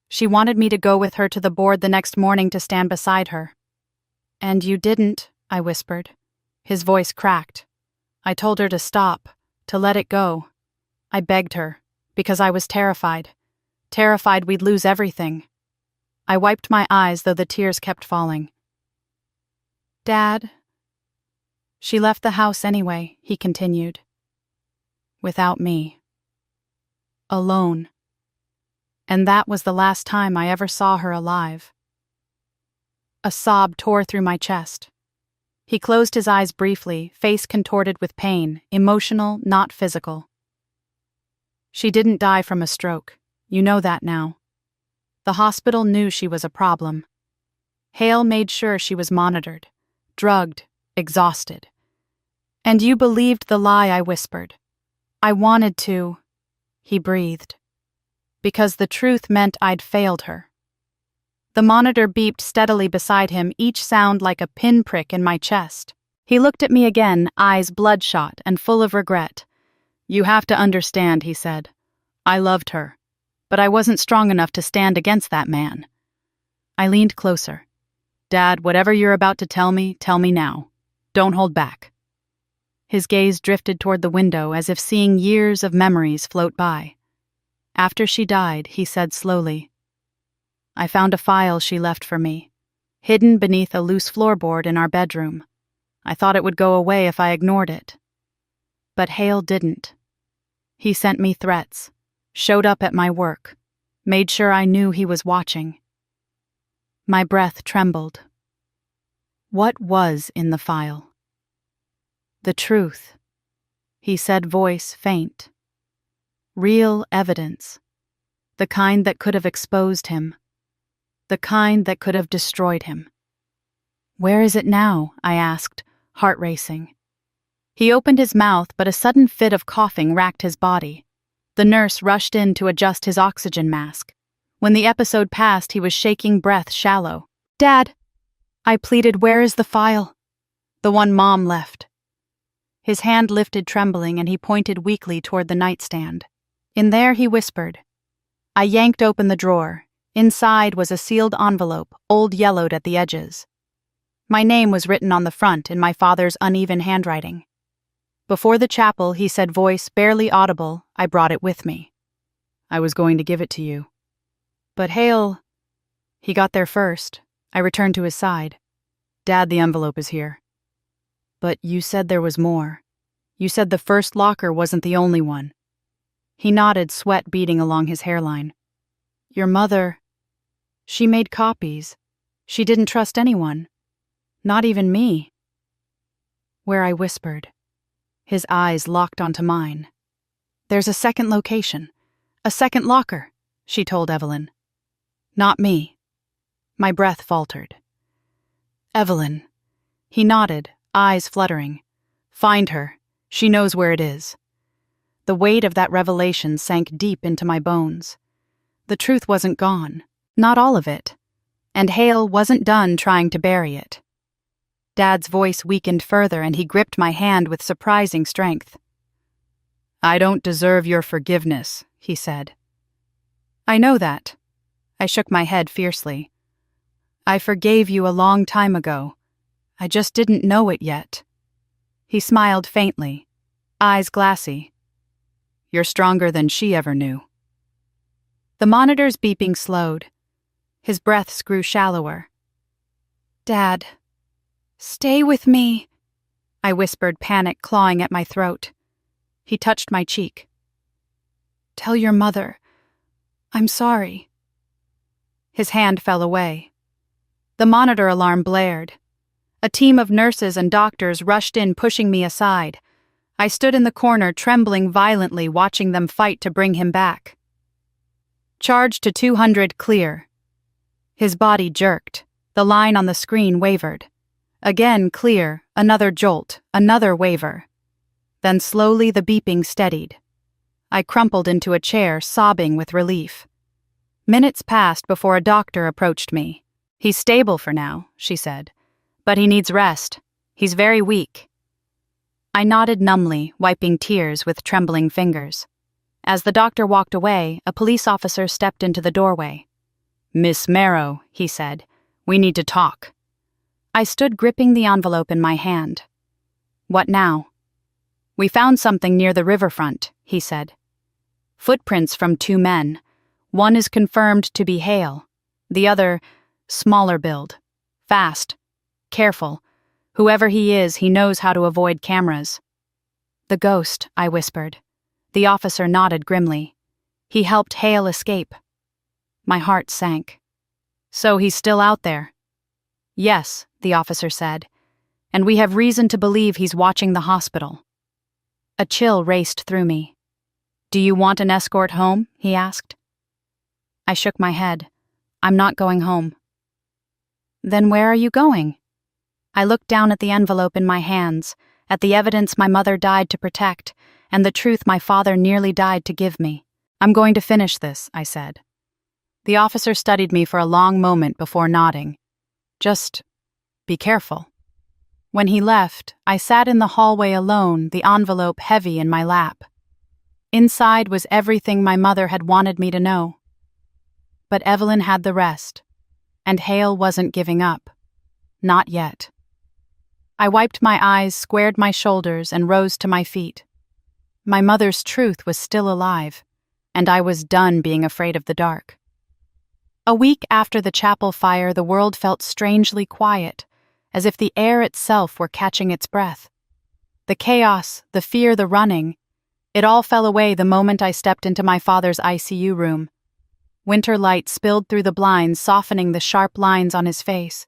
She wanted me to go with her to the board the next morning to stand beside her. And you didn't, I whispered. His voice cracked. I told her to stop, to let it go. I begged her, because I was terrified. Terrified we'd lose everything. I wiped my eyes, though the tears kept falling. Dad? She left the house anyway, he continued. Without me. Alone. And that was the last time I ever saw her alive. A sob tore through my chest. He closed his eyes briefly, face contorted with pain, emotional, not physical. She didn't die from a stroke. You know that now. The hospital knew she was a problem. Hale made sure she was monitored, drugged, exhausted. And you believed the lie, I whispered. I wanted to, he breathed. Because the truth meant I'd failed her. The monitor beeped steadily beside him, each sound like a pinprick in my chest. He looked at me again, eyes bloodshot and full of regret. You have to understand, he said. I loved her, but I wasn't strong enough to stand against that man. I leaned closer. Dad, whatever you're about to tell me now. Don't hold back. His gaze drifted toward the window as if seeing years of memories float by. After she died, he said slowly, I found a file she left for me, hidden beneath a loose floorboard in our bedroom. I thought it would go away if I ignored it. But Hale didn't. He sent me threats, showed up at my work, made sure I knew he was watching. My breath trembled. What was in the file? The truth, he said, voice faint. Real evidence. The kind that could have exposed him. The kind that could have destroyed him. Where is it now? I asked, heart racing. He opened his mouth, but a sudden fit of coughing racked his body. The nurse rushed in to adjust his oxygen mask. When the episode passed, he was shaking, breath shallow. Dad, I pleaded, where is the file? The one Mom left. His hand lifted trembling and he pointed weakly toward the nightstand. In there, he whispered. I yanked open the drawer. Inside was a sealed envelope, old yellowed at the edges. My name was written on the front in my father's uneven handwriting. Before the chapel, he said, voice barely audible, I brought it with me. I was going to give it to you. But Hale... He got there first. I returned to his side. Dad, the envelope is here. But you said there was more. You said the first locker wasn't the only one. He nodded, sweat beading along his hairline. Your mother... She made copies. She didn't trust anyone. Not even me. Where I whispered. His eyes locked onto mine. There's a second location. A second locker, she told Evelyn. Not me. My breath faltered. Evelyn. He nodded, eyes fluttering. Find her. She knows where it is. The weight of that revelation sank deep into my bones. The truth wasn't gone. Not all of it. And Hale wasn't done trying to bury it. Dad's voice weakened further and he gripped my hand with surprising strength. I don't deserve your forgiveness, he said. I know that. I shook my head fiercely. I forgave you a long time ago. I just didn't know it yet. He smiled faintly, eyes glassy. You're stronger than she ever knew. The monitor's beeping slowed. His breaths grew shallower. Dad, stay with me, I whispered, panic clawing at my throat. He touched my cheek. Tell your mother. I'm sorry. His hand fell away. The monitor alarm blared. A team of nurses and doctors rushed in, pushing me aside. I stood in the corner, trembling violently, watching them fight to bring him back. Charge to 200 clear. His body jerked. The line on the screen wavered. Again clear, another jolt, another waver. Then slowly the beeping steadied. I crumpled into a chair, sobbing with relief. Minutes passed before a doctor approached me. "He's stable for now," she said. "But he needs rest. He's very weak." I nodded numbly, wiping tears with trembling fingers. As the doctor walked away, a police officer stepped into the doorway. "Miss Marrow," he said, "we need to talk." I stood gripping the envelope in my hand. "What now?" "We found something near the riverfront," he said. "Footprints from 2 men. One is confirmed to be Hale. The other, smaller build. Fast. Careful. Whoever he is, he knows how to avoid cameras." "The ghost," I whispered. The officer nodded grimly. "He helped Hale escape." My heart sank. "So he's still out there?" "Yes," the officer said, "and we have reason to believe he's watching the hospital." A chill raced through me. "Do you want an escort home?" he asked. I shook my head. "I'm not going home." "Then where are you going?" I looked down at the envelope in my hands, at the evidence my mother died to protect, and the truth my father nearly died to give me. "I'm going to finish this," I said. The officer studied me for a long moment before nodding. "Just be careful." When he left, I sat in the hallway alone, the envelope heavy in my lap. Inside was everything my mother had wanted me to know. But Evelyn had the rest, and Hale wasn't giving up. Not yet. I wiped my eyes, squared my shoulders, and rose to my feet. My mother's truth was still alive, and I was done being afraid of the dark. A week after the chapel fire, the world felt strangely quiet, as if the air itself were catching its breath. The chaos, the fear, the running, it all fell away the moment I stepped into my father's ICU room. Winter light spilled through the blinds, softening the sharp lines on his face.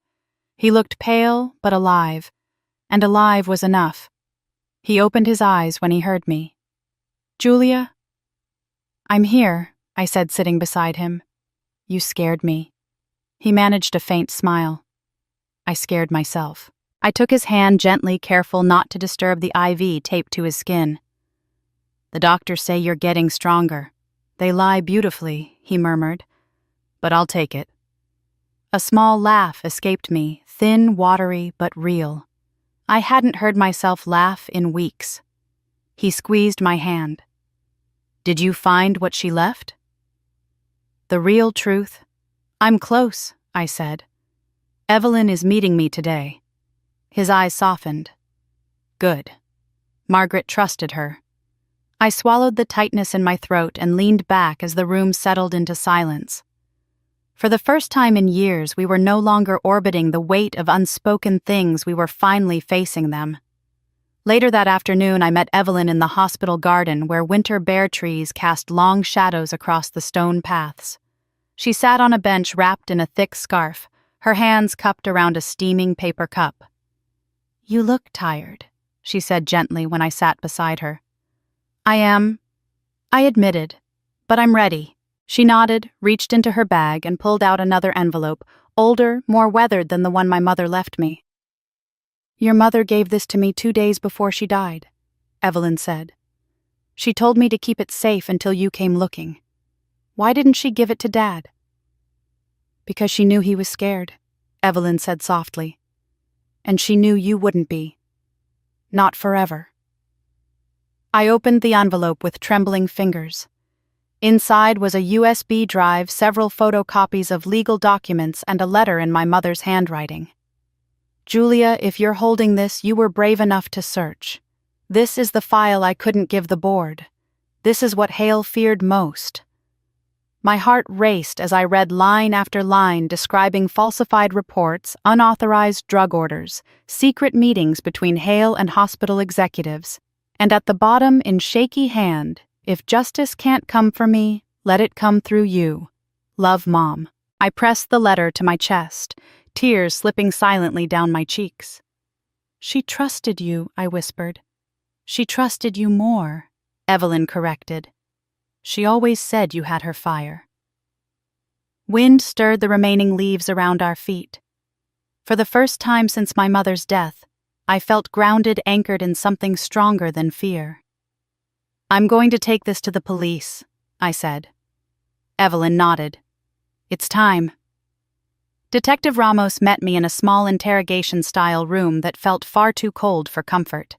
He looked pale, but alive, and alive was enough. He opened his eyes when he heard me. "Julia?" "I'm here," I said, sitting beside him. "You scared me." He managed a faint smile. "I scared myself." I took his hand gently, careful not to disturb the IV taped to his skin. "The doctors say you're getting stronger. They lie beautifully," he murmured. "But I'll take it." A small laugh escaped me, thin, watery, but real. I hadn't heard myself laugh in weeks. He squeezed my hand. "Did you find what she left?" "The real truth? I'm close," I said. "Evelyn is meeting me today." His eyes softened. "Good." Margaret trusted her. I swallowed the tightness in my throat and leaned back as the room settled into silence. For the first time in years, we were no longer orbiting the weight of unspoken things, we were finally facing them. Later that afternoon, I met Evelyn in the hospital garden where winter bare trees cast long shadows across the stone paths. She sat on a bench wrapped in a thick scarf, her hands cupped around a steaming paper cup. "You look tired," she said gently when I sat beside her. "I am," I admitted, "but I'm ready." She nodded, reached into her bag, and pulled out another envelope, older, more weathered than the one my mother left me. "Your mother gave this to me 2 days before she died," Evelyn said. "She told me to keep it safe until you came looking. Why didn't she give it to Dad?" "Because she knew he was scared," Evelyn said softly. "And she knew you wouldn't be. Not forever." I opened the envelope with trembling fingers. Inside was a USB drive, several photocopies of legal documents, and a letter in my mother's handwriting. "Julia, if you're holding this, you were brave enough to search. This is the file I couldn't give the board. This is what Hale feared most." My heart raced as I read line after line describing falsified reports, unauthorized drug orders, secret meetings between Hale and hospital executives, and at the bottom in shaky hand, "If justice can't come for me, let it come through you. Love, Mom." I pressed the letter to my chest, tears slipping silently down my cheeks. "She trusted you," I whispered. She trusted you more, Evelyn corrected. She always said you had her fire. Wind stirred the remaining leaves around our feet. For the first time since my mother's death, I felt grounded, anchored in something stronger than fear. I'm going to take this to the police, I said. Evelyn nodded. It's time. Detective Ramos met me in a small interrogation-style room that felt far too cold for comfort.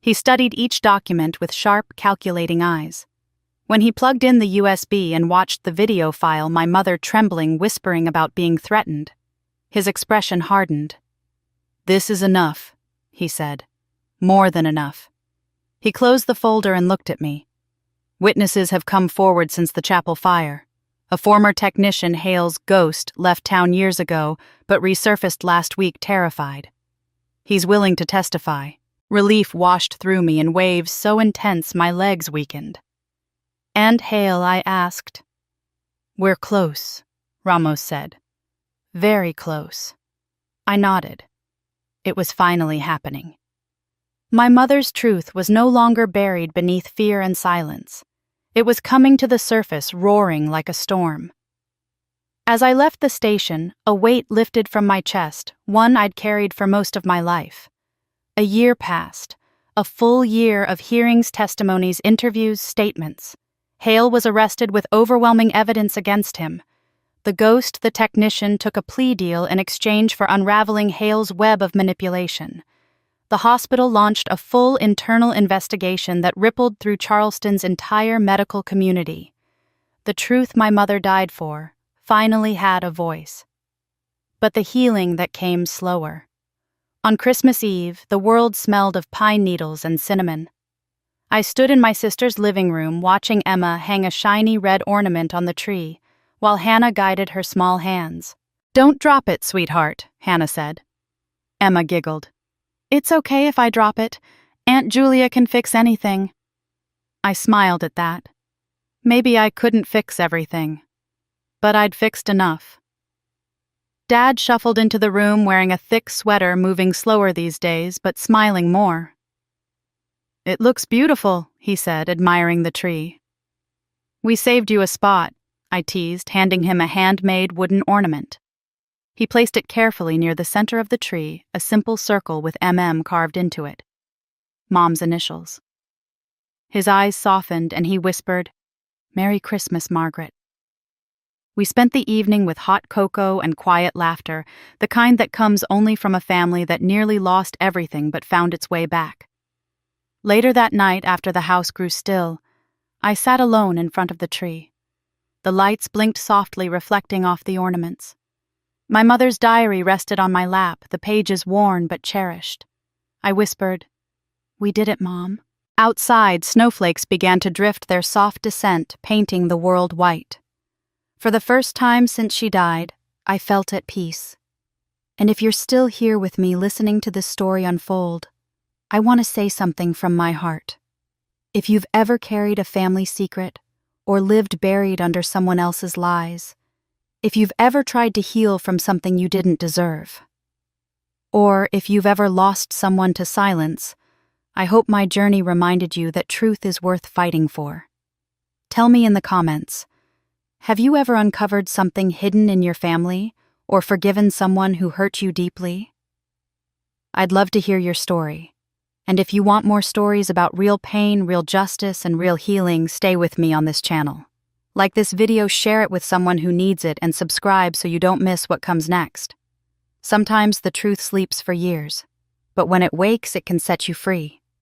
He studied each document with sharp, calculating eyes. When he plugged in the USB and watched the video file, my mother trembling, whispering about being threatened, his expression hardened. This is enough, he said. More than enough. He closed the folder and looked at me. Witnesses have come forward since the chapel fire. A former technician, Hale's ghost, left town years ago, but resurfaced last week terrified. He's willing to testify. Relief washed through me in waves so intense my legs weakened. And Hale, I asked. We're close, Ramos said. Very close. I nodded. It was finally happening. My mother's truth was no longer buried beneath fear and silence. It was coming to the surface, roaring like a storm. As I left the station, a weight lifted from my chest, one I'd carried for most of my life. A year passed, a full year of hearings, testimonies, interviews, statements. Hale was arrested with overwhelming evidence against him. The ghost, the technician, took a plea deal in exchange for unraveling Hale's web of manipulation. The hospital launched a full internal investigation that rippled through Charleston's entire medical community. The truth my mother died for finally had a voice. But the healing that came slower. On Christmas Eve, the world smelled of pine needles and cinnamon. I stood in my sister's living room watching Emma hang a shiny red ornament on the tree, while Hannah guided her small hands. Don't drop it, sweetheart, Hannah said. Emma giggled. It's okay if I drop it. Aunt Julia can fix anything. I smiled at that. Maybe I couldn't fix everything, but I'd fixed enough. Dad shuffled into the room wearing a thick sweater, moving slower these days, but smiling more. It looks beautiful, he said, admiring the tree. We saved you a spot, I teased, handing him a handmade wooden ornament. He placed it carefully near the center of the tree, a simple circle with MM carved into it. Mom's initials. His eyes softened and he whispered, Merry Christmas, Margaret. We spent the evening with hot cocoa and quiet laughter, the kind that comes only from a family that nearly lost everything but found its way back. Later that night, after the house grew still, I sat alone in front of the tree. The lights blinked softly, reflecting off the ornaments. My mother's diary rested on my lap, the pages worn but cherished. I whispered, We did it, Mom. Outside, snowflakes began to drift their soft descent, painting the world white. For the first time since she died, I felt at peace. And if you're still here with me listening to this story unfold, I want to say something from my heart. If you've ever carried a family secret, or lived buried under someone else's lies, if you've ever tried to heal from something you didn't deserve, or if you've ever lost someone to silence, I hope my journey reminded you that truth is worth fighting for. Tell me in the comments, have you ever uncovered something hidden in your family, or forgiven someone who hurt you deeply? I'd love to hear your story. And if you want more stories about real pain, real justice, and real healing, stay with me on this channel. Like this video, share it with someone who needs it, and subscribe so you don't miss what comes next. Sometimes the truth sleeps for years, but when it wakes, it can set you free.